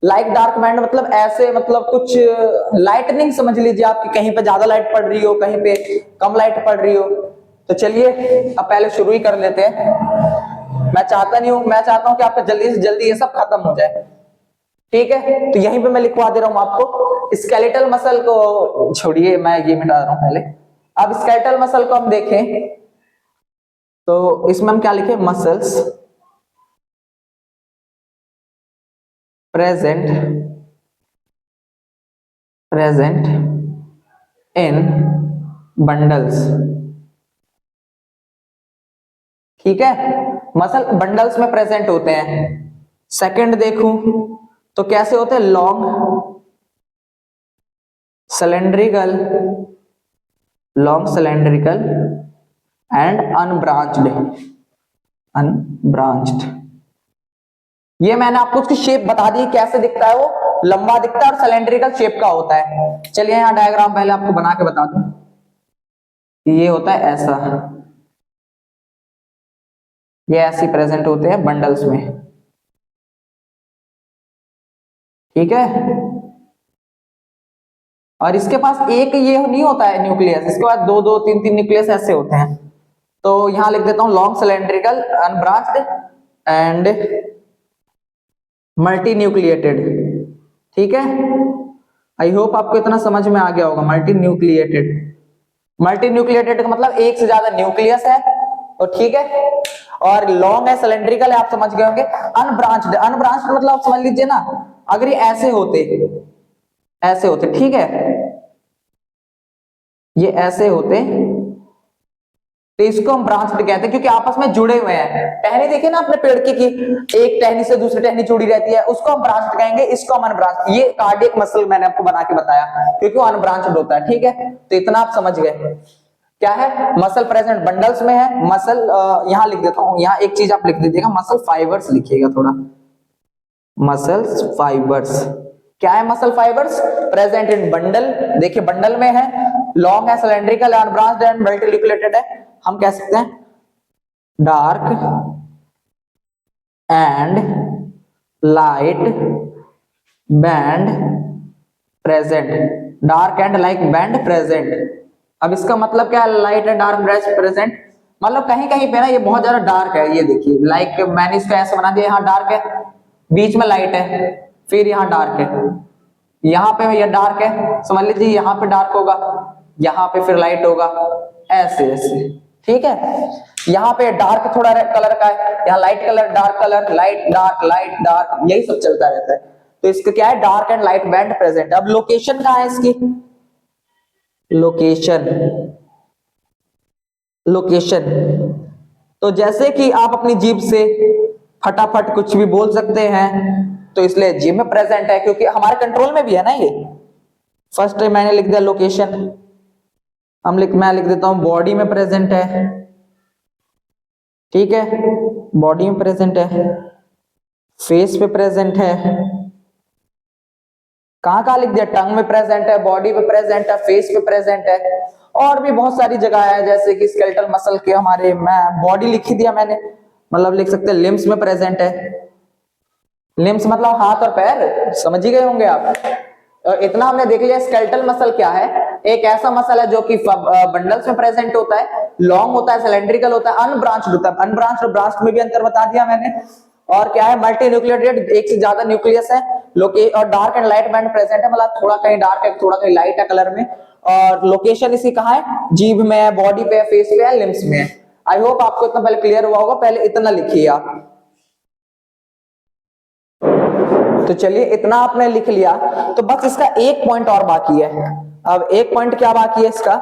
लाइक डार्क बैंड मतलब ऐसे, मतलब कुछ लाइटनिंग समझ लीजिए, आपकी कहीं पे ज्यादा लाइट पड़ रही हो, कहीं पे कम लाइट पड़ रही हो। तो चलिए अब पहले शुरू ही कर लेते हैं। मैं चाहता हूं कि आपका जल्दी से जल्दी ये सब खत्म हो जाए। ठीक है, तो यहीं पे मैं लिखवा दे रहा हूं आपको। स्केलेटल मसल को छोड़िए, मैं ये मिटा रहा हूं पहले। अब स्केलेटल मसल को हम देखें तो इसमें हम क्या लिखे, मसल्स प्रेजेंट इन बंडल्स। ठीक है, मसल बंडल्स में प्रेजेंट होते हैं। सेकंड देखूं तो कैसे होते हैं, लॉन्ग सिलेंड्रिकल एंड अनब्रांच्ड। ये मैंने आपको उसकी शेप बता दी कैसे दिखता है, वो लंबा दिखता है और सिलेंड्रिकल शेप का होता है। चलिए यहां डायग्राम पहले आपको बना के बता दूं। ये होता है ऐसा, ये ऐसे प्रेजेंट होते हैं बंडल्स में। ठीक है, और इसके पास एक ये नहीं होता है न्यूक्लियस, इसके बाद दो दो तीन तीन न्यूक्लियस ऐसे होते हैं। तो यहां लिख देता हूं long cylindrical unbranched and multi nucleated. ठीक है, आई होप आपको इतना समझ में आ गया होगा। मल्टी न्यूक्लिएटेड का मतलब एक से ज्यादा न्यूक्लियस है, तो ठीक है। और लॉन्ग है, सिलेंड्रिकल है, आप समझ गए होंगे। अनब्रांच्ड मतलब आप समझ लीजिए ना, अगर ये ऐसे होते, ठीक है, ये ऐसे होते तो इसको हम ब्रांच कहते हैं, क्योंकि आपस में जुड़े हुए हैं। टहनी देखिए ना अपने पेड़ की एक टहनी से दूसरी टहनी जुड़ी रहती है, उसको हम ब्रांच कहेंगे, इसको हम अनब्रांच। ये कार्डियक मसल मैंने आपको बना के बताया, क्योंकि वो अनब्रांच्ड होता है। ठीक है, तो इतना आप समझ गए क्या है। मसल प्रेजेंट बंडल्स में है। मसल यहां लिख देता हूं, यहां एक चीज आप लिख दीजिएगा, मसल फाइबर्स लिखिएगा थोड़ा। मसल्स फाइबर्स क्या है, muscle fibres present in bundle. देखिए बंडल में है, लॉन्ग है, सिलेंड्रिकल, अनब्रांच्ड एंड मल्टीन्यूक्लिएटेड है। हम कह सकते हैं dark and light band present. Dark and light band present. अब इसका मतलब क्या है, light and dark band present, मतलब कहीं कहीं पे ना ये बहुत ज्यादा डार्क है। ये देखिए, लाइक मैंने इसका ऐसे बना दिया, यहाँ डार्क है, बीच में लाइट है, फिर यहाँ डार्क है, यहाँ पे ये डार्क है, समझ लीजिए यहाँ पे डार्क होगा, यहाँ पे फिर लाइट होगा, ऐसे ऐसे। ठीक है, यहाँ पे डार्क थोड़ा कलर का है, यहाँ light colour, dark colour, light dark, यही सब चलता रहता है। तो इसका क्या है, dark and light band present. अब लोकेशन कहाँ है इसकी, लोकेशन तो जैसे कि आप अपनी जीभ से फटाफट कुछ भी बोल सकते हैं, तो इसलिए जीभ में प्रेजेंट है, क्योंकि हमारे कंट्रोल में भी है ना ये। फर्स्ट मैंने लिख दिया लोकेशन। मैं लिख देता हूं बॉडी में प्रेजेंट है। ठीक है, बॉडी में प्रेजेंट है, फेस पे प्रेजेंट है, कहां कहां लिख दिया, टंग में प्रेजेंट है, बॉडी पे प्रेजेंट है, फेस पे प्रेजेंट है, और भी बहुत सारी जगह है, जैसे कि स्केलेटल मसल के हमारे, मैं बॉडी लिख ही दिया मैंने, मतलब लिख सकते हैं लिम्स में प्रेजेंट है। लिम्स मतलब हाथ और पैर, समझ ही गए होंगे आप। इतना हमने देख लिया। स्केलेटल मसल क्या है, एक ऐसा मसल है जो कि बंडल्स में प्रेजेंट होता है, लॉन्ग होता है, सिलेंड्रिकल होता है, अनब्रांच्ड होता है। अनब्रांच्ड और ब्रांच्ड में भी अंतर बता दिया मैंने। और क्या है, मल्टी न्यूक्लिएटेड, एक से ज्यादा न्यूक्लियस है, और dark and light band present है, मतलब थोड़ा कहीं डार्क है, थोड़ा कहीं लाइट है कलर में। और लोकेशन इसी कहाँ है, जीभ में है, बॉडी पे है, फेस पे है, लिम्स में है। आई होप आपको इतना पहले क्लियर हुआ होगा। पहले इतना लिखिए आप। तो चलिए इतना आपने लिख लिया, तो बस इसका एक पॉइंट और बाकी है। अब एक पॉइंट क्या बाकी है इसका,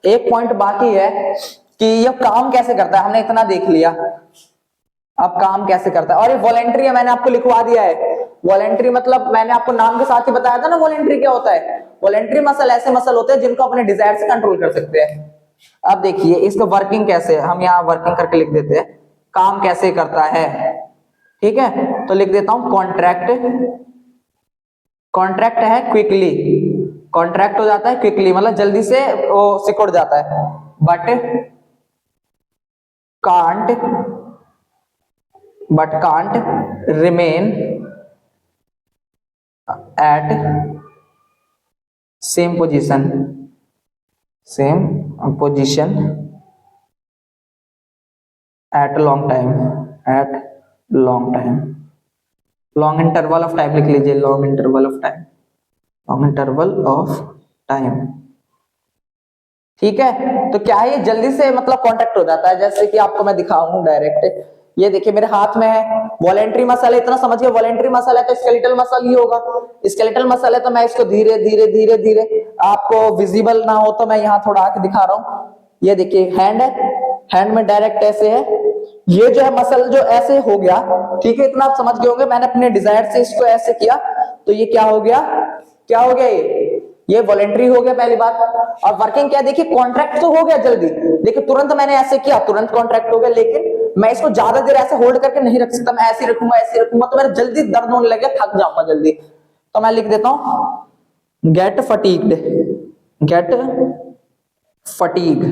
एक पॉइंट बाकी है कि यह काम कैसे करता है। हमने इतना देख लिया, अब काम कैसे करता है। और ये वॉलेंट्री है, मैंने आपको लिखवा दिया है। वॉलेंट्री मतलब मैंने आपको नाम के साथ ही बताया था ना, वॉलेंट्री क्या होता है। वॉलेंट्री मसल ऐसे मसल होते हैं जिनको अपने डिजायर से कंट्रोल कर सकते हैं। अब देखिए इसका वर्किंग कैसे है, हम यहाँ वर्किंग करके लिख देते हैं, काम कैसे करता है। ठीक है, तो लिख देता हूं कॉन्ट्रैक्ट। कॉन्ट्रैक्ट है क्विकली, कॉन्ट्रैक्ट हो जाता है क्विकली, मतलब जल्दी से वो सिकुड़ जाता है। But can't remain at same position at long time long interval of time लिख लीजिए, लॉन्ग इंटरवल ऑफ टाइम। ठीक है, तो क्या है ये जल्दी से मतलब कॉन्ट्रैक्ट हो जाता है, जैसे कि आपको मैं दिखाऊं डायरेक्ट। ये देखिए मेरे हाथ में है वॉलेंट्री मसल है, इतना समझिए वॉलेंट्री मसल है तो स्केलेटल मसल ही होगा। स्केलेटल मसल है तो मैं इसको धीरे धीरे धीरे धीरे, आपको विजिबल ना हो तो मैं यहाँ थोड़ा आके दिखा रहा हूँ। ये देखिए हैंड है, हैंड में डायरेक्ट ऐसे है, ये जो है मसल जो ऐसे हो गया। ठीक है, इतना आप समझ गए होंगे। मैंने अपने डिजायर से इसको ऐसे किया तो ये क्या हो गया, क्या हो गया, ये वॉलेंट्री हो गया पहली बात। और वर्किंग क्या, देखिए कॉन्ट्रैक्ट तो हो गया जल्दी, देखिए तुरंत मैंने ऐसे किया तुरंत कॉन्ट्रैक्ट हो गया, लेकिन मैं इसको ज्यादा देर ऐसे होल्ड करके नहीं रख सकता। मैं ऐसे रखूंगा तो मेरा जल्दी दर्द होने लगेगा, थक जाऊंगा जल्दी। तो मैं लिख देता हूं गेट फटीग्ड।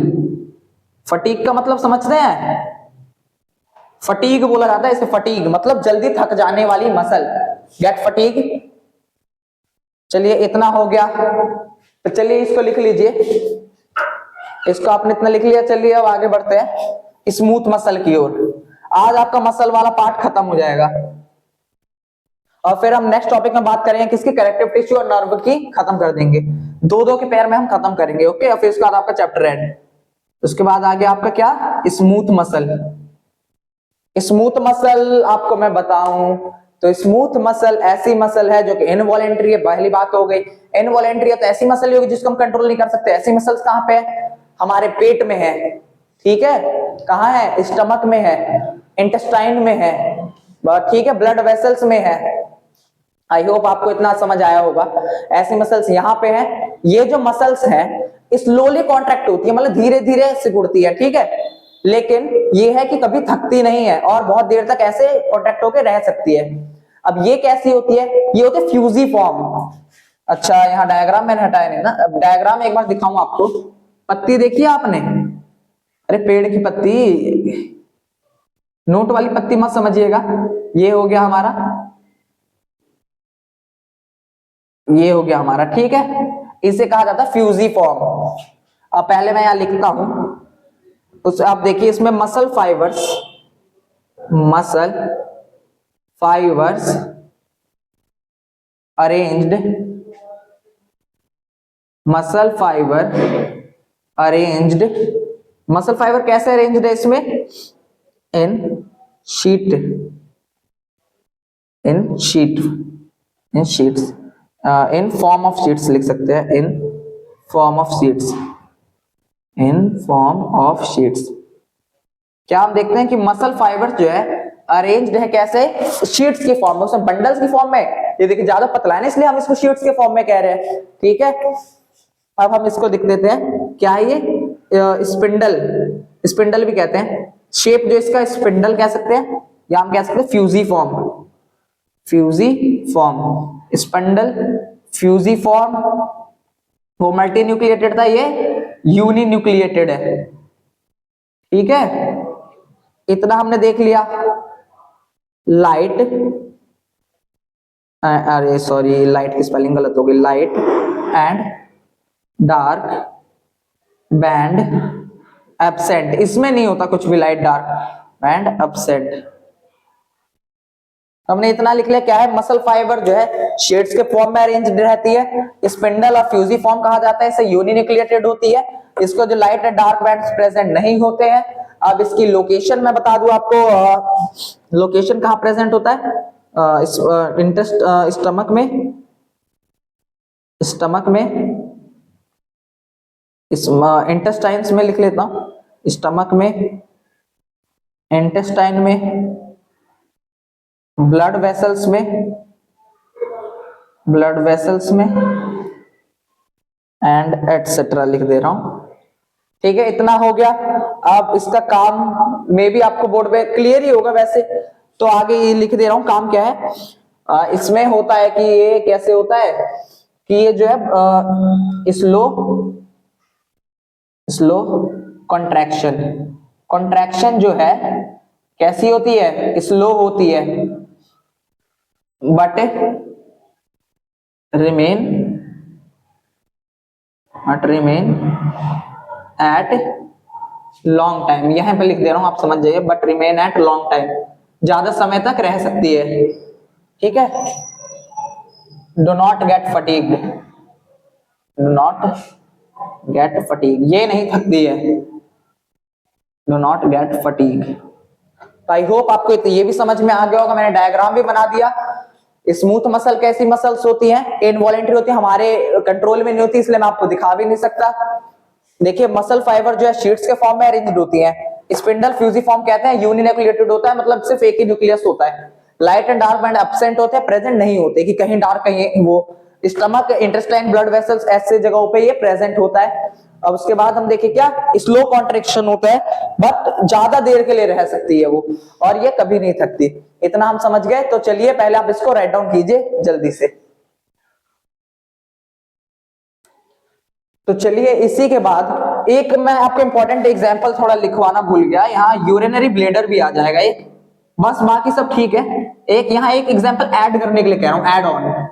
फटीग का मतलब समझते हैं, फटीग बोला जाता है इसे, फटीग मतलब जल्दी थक जाने वाली मसल, गेट फटीग। चलिए इतना हो गया, तो चलिए इसको लिख लीजिए, इसको आपने इतना लिख लिया। चलिए अब आगे बढ़ते हैं स्मूथ मसल की ओर। आज आपका मसल वाला पार्ट खत्म हो जाएगा और फिर हम नेक्स्ट टॉपिक में बात करेंगे किसकी, कनेक्टिव टिश्यू और नर्व की खत्म कर देंगे। दो दो के पेयर में हम खत्म करेंगे। ओके, और फिर उसके बाद आपका चैप्टर एंड। उसके बाद आगे आपका क्या, स्मूथ मसल। स्मूथ मसल आपको मैं बताऊं तो स्मूथ मसल ऐसी मसल है जो कि इनवॉलेंट्री है, पहली बात हो गई। इनवॉलेंट्री है तो ऐसी मसल होगी जिसको हम कंट्रोल नहीं कर सकते। ऐसी मसल्स कहां पे है, हमारे पेट में है। ठीक है, कहां है, स्टमक में है, इंटेस्टाइन में है, ठीक है, ब्लड वेसल्स में है। आई होप आपको इतना समझ आया होगा। ऐसी मसल्स यहाँ पे हैं। ये जो मसल्स हैं स्लोली कॉन्ट्रैक्ट होती है, मतलब धीरे धीरे सिकुड़ती है। ठीक है, लेकिन ये है कि कभी थकती नहीं है और बहुत देर तक ऐसे कॉन्ट्रैक्ट होकर रह सकती है। अब ये कैसी होती है, ये होती है फ्यूजिफॉर्म। अच्छा, यहाँ डायग्राम मैंने हटाया नहीं ना, अब डायग्राम एक बार दिखाऊं आपको। पत्ती देखी आपने, अरे पेड़ की पत्ती, नोट वाली पत्ती मत समझिएगा। ये हो गया हमारा, ये हो गया हमारा। ठीक है, इसे कहा जाता है फ्यूजिफॉर्म। अब पहले मैं यहां लिखता हूं, उस आप देखिए इसमें muscle fibres arranged, muscle fibre कैसे अरेंज्ड है इसमें, in sheet sheets, in form of sheets लिख सकते हैं, इन फॉर्म ऑफ शीट्स। क्या हम देखते हैं कि मसल फाइबर जो है अरेंज्ड है कैसे, शीट्स के फॉर्म में, उसमें बंडल्स की फॉर्म में। ये देखिए ज्यादा पतला है ना, इसलिए हम इसको शीट्स के फॉर्म में कह रहे हैं। ठीक है, अब हम इसको लिख देते हैं, क्या है ये, स्पिंडल भी कहते हैं। शेप जो इसका स्पिंडल कह सकते हैं, या हम कह सकते हैं स्पिंडल, फ्यूजिफॉर्म। वो मल्टी न्यूक्लिएटेड था, ये यूनि न्यूक्लिएटेड है। ठीक है, इतना हमने देख लिया। लाइट, अरे सॉरी, लाइट की स्पेलिंग गलत हो गई, light and dark band absent, इसमें नहीं होता कुछ भी, लाइट डार्क बैंड एब्सेंट। हमने इतना लिख लिया, क्या है, मसल फाइबर जो है शेड्स के फॉर्म में अरेंज्ड रहती है। स्पिंडल और फ्यूजिफॉर्म कहा जाता है, इसे यूनिन्यूक्लिएटेड होती है। इसको जो light and dark bands present नहीं होते हैं। अब इसकी लोकेशन मैं बता दूं आपको, लोकेशन कहां प्रेजेंट होता है, स्टमक में, इस इंटेस्टाइन्स में लिख लेता हूं, स्टमक में, इंटेस्टाइन में, ब्लड वेसल्स में एंड एटसेट्रा लिख दे रहा हूं। ठीक है, इतना हो गया। अब इसका काम में भी आपको बोर्ड पे क्लियर ही होगा वैसे, तो आगे ये लिख दे रहा हूं काम क्या है। इसमें होता है कि ये कैसे होता है कि ये जो है स्लो कॉन्ट्रैक्शन जो है कैसी होती है, स्लो होती है, but remain at long time, यहां पे लिख दे रहा हूं, आप समझ जाइए, but remain at long time, ज्यादा समय तक रह सकती है, ठीक है। Do not gate fatigued, do not gate fatigue, ये नहीं थकती है, do not gate fatigue. I hope आपको ये भी समझ में आ गया होगा, मैंने डायग्राम भी बना दिया। स्मूथ मसल कैसी मसल्स होती हैं, इनवॉलेंटरी होती है, हमारे कंट्रोल में नहीं होती, इसलिए मैं आपको दिखा भी नहीं सकता। देखिए मसल फाइबर जो है शीट्स के फॉर्म में अरेंज्ड होती हैं। स्पिंडल फ्यूजिफॉर्म कहते हैं, यूनिन्यूक्लिएटेड होता है, मतलब सिर्फ एक ही न्यूक्लियस होता है। Light and dark band absent होते हैं, प्रेजेंट नहीं होते, कि कहीं डार्क कहीं वो। स्टमक, इंटेस्टाइन, ब्लड वेसल्स ऐसे जगहों पे ये प्रेजेंट होता है। अब उसके बाद हम देखें क्या, स्लो कॉन्ट्रेक्शन होता है, बट ज्यादा देर के लिए रह सकती है वो, और ये कभी नहीं थकती। इतना हम समझ गए। तो चलिए पहले आप इसको राइट डाउन कीजिए जल्दी से। तो चलिए इसी के बाद एक मैं आपको इंपॉर्टेंट एग्जांपल थोड़ा लिखवाना भूल गया, यहाँ यूरिनरी ब्लेडर भी आ जाएगा एक, बस बाकी सब ठीक है। एक यहाँ एक एग्जांपल ऐड करने के लिए कह रहा हूं, ऐड ऑन।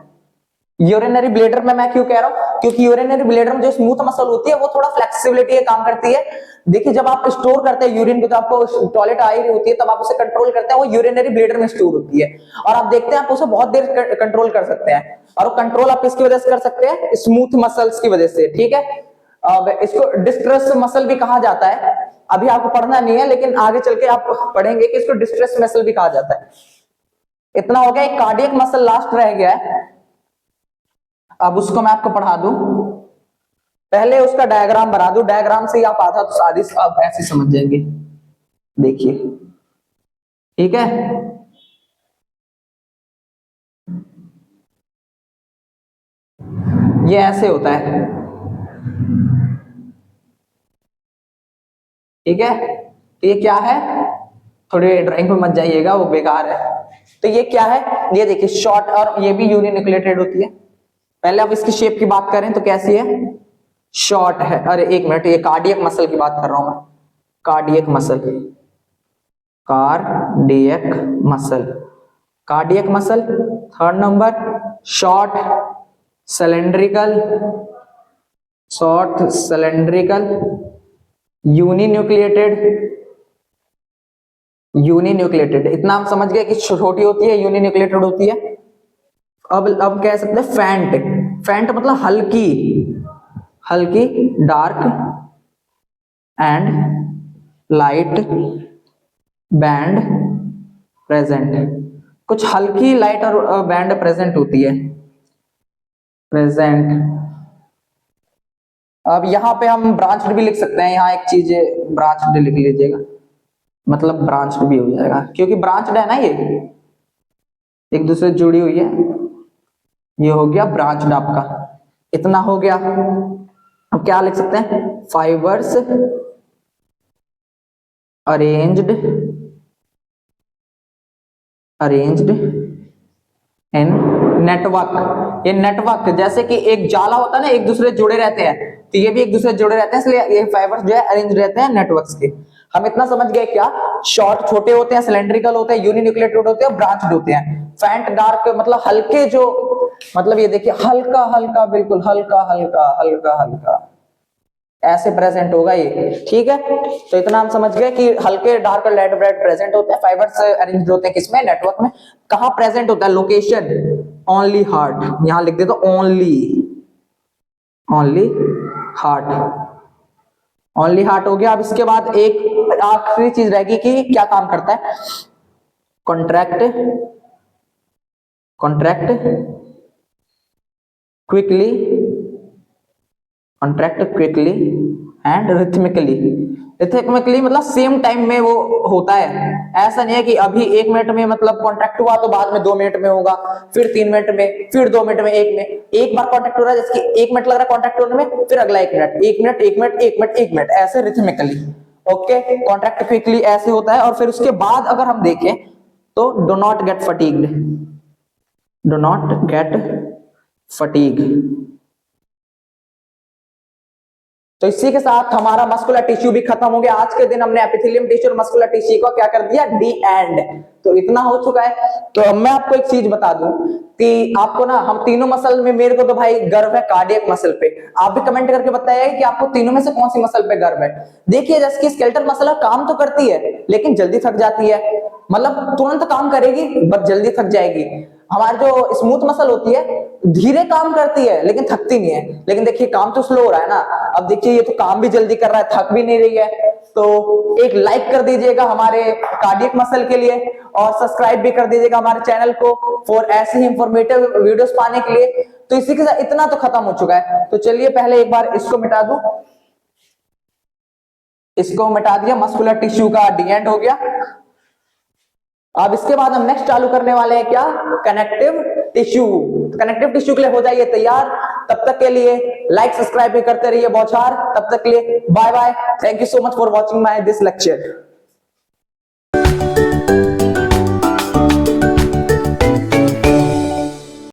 यूरिनरी ब्लेडर में मैं क्यों कह रहा हूं, क्योंकि यूरिनरी ब्लेडर में जो स्मूथ मसल होती है वो थोड़ा फ्लेक्सिबिलिटी का काम करती है। देखिए जब आप स्टोर करते हैं यूरिन को, तो आपको टॉयलेट आ ही रही होती है, तब आप उसे कंट्रोल करते हैं, वो यूरिनरी ब्लेडर में स्टोर होती है, और आप देखते हैं आप उसे बहुत देर कंट्रोल कर सकते हैं। और वो कंट्रोल आप किसकी वजह से कर सकते हैं, स्मूथ मसल्स की वजह से, ठीक है। अब इसको डिस्ट्रेस मसल भी कहा जाता है, अभी आपको पढ़ना नहीं है, लेकिन आगे चल के आप पढ़ेंगे कि इसको डिस्ट्रेस मसल भी कहा जाता है। इतना हो गया, एक कार्डियक मसल लास्ट रह गया है, अब उसको मैं आपको पढ़ा दूं। पहले उसका डायग्राम बना दूं, डायग्राम से ही आप आधा तो आधी आप ऐसे समझ जाएंगे। देखिए ठीक है, ये ऐसे होता है, ठीक है। तो ये क्या है, थोड़ी ड्राइंग पे मत जाइएगा, वो बेकार है। तो ये क्या है, ये देखिए शॉर्ट, और ये भी यूनिन्यूक्लिएटेड होती है। पहले अब इसकी शेप की बात करें तो कैसी है, शॉर्ट है। अरे एक मिनट, ये कार्डियक मसल की बात कर रहा हूं मैं, cardiac muscle, cardiac muscle, cardiac muscle. Third number short cylindrical, short cylindrical, uninucleated, uninucleated, इतना हम समझ गए कि छोटी होती है, यूनिन्यूक्लिएटेड होती है। अब कह सकते हैं फैंट, फैंट मतलब हल्की, हल्की, dark and light band present, कुछ हल्की लाइट और बैंड प्रेजेंट होती है, प्रेजेंट। अब यहां पे हम ब्रांच्ड भी लिख सकते हैं, यहाँ एक चीज ब्रांच्ड लिख लीजिएगा, मतलब ब्रांच्ड भी हो जाएगा, क्योंकि ब्रांच्ड है ना, ये एक दूसरे से जुड़ी हुई है, ये हो गया ब्रांच्ड आपका। इतना हो गया। अब क्या लिख सकते हैं, fibres arranged, arranged in network. ये नेटवर्क जैसे कि एक जाला होता है ना, एक दूसरे जुड़े रहते हैं, तो ये भी एक दूसरे जुड़े रहते हैं, इसलिए ये फाइबर्स जो है अरेंज रहते हैं नेटवर्क्स के। हम इतना समझ गए क्या, शॉर्ट छोटे होते हैं, सिलेंड्रिकल होते हैं, यूनिन्यूक्लिएटेड होते हैं, ब्रांच्ड होते हैं। फैंट डार्क मतलब हल्के, जो मतलब ये देखिए हल्का हल्का, बिल्कुल हल्का हल्का हल्का हल्का ऐसे प्रेजेंट होगा ये, ठीक है। तो इतना हम समझ गए कि हल्के डार्क और लाइट ब्राइट प्रेजेंट होते हैं, फाइबर्स अरेंज होते हैं किसमें, नेटवर्क में। कहां प्रेजेंट होता है, लोकेशन ओनली हार्ट, यहां लिख दे तो only, only heart, only heart हो गया। अब इसके बाद एक आखिरी चीज रहेगी कि क्या काम करता है, contract, contract quickly, contract quickly and rhythmically. Rhythmically मतलब सेम टाइम में वो होता है, ऐसा नहीं है कि अभी 1 मिनट में मतलब कॉन्ट्रैक्ट हुआ तो बाद में 2 मिनट में होगा, फिर 3 मिनट में, फिर 2 मिनट में, एक बार कॉन्ट्रैक्ट हो रहा है, जैसे 1 मिनट लग रहा है कॉन्ट्रैक्ट होने में, फिर अगला 1 minute, 1 minute, 1 minute, 1 minute, 1 minute, ऐसे रिथमिकली। ओके, कॉन्ट्रैक्ट क्विकली ऐसे होता है। और फिर उसके बाद अगर हम देखें तो do not gate fatigued, do not gate fatigue, तो इसी के साथ हमारा मस्कुलर टिश्यू भी खत्म हो गया। आज के दिन हमने एपिथेलियम टिश्यू और मस्कुलर टिश्यू को क्या कर दिया, डी एंड। तो इतना हो चुका है। तो अब मैं आपको एक चीज बता दूं कि आपको ना हम तीनों मसल में, मेरे को तो भाई गर्व है कार्डियक मसल पे। आप भी कमेंट करके बताइए कि आपको तीनों में से कौन सी मसल पे गर्व है। देखिए जैसे कि स्केलेटल मसल काम तो करती है लेकिन जल्दी थक जाती है, मतलब तुरंत काम करेगी बट जल्दी थक जाएगी। हमारी जो स्मूथ मसल होती है धीरे काम करती है लेकिन थकती नहीं है। लेकिन देखिए काम तो स्लो हो रहा है ना। अब देखिए ये तो काम भी जल्दी कर रहा है, थक भी नहीं रही है। तो एक लाइक कर दीजिएगा हमारे कार्डियक मसल के लिए और सब्सक्राइब भी कर दीजिएगा हमारे चैनल को फॉर ऐसे ही इंफॉर्मेटिव वीडियोस पाने के लिए। तो इसी के साथ इतना तो खत्म हो चुका है। तो चलिए पहले एक बार इसको मिटा दूं। इसको मिटा दिया, मस्कुलर टिश्यू का डी एंड हो गया। अब इसके बाद हम नेक्स्ट चालू करने वाले हैं क्या, कनेक्टिव टिश्यू। कनेक्टिव टिश्यू के लिए हो जाइए तैयार। तब तक के लिए लाइक सब्सक्राइब भी करते रहिए बौछार। तब तक के लिए bye bye. Thank you so much for watching my this lecture.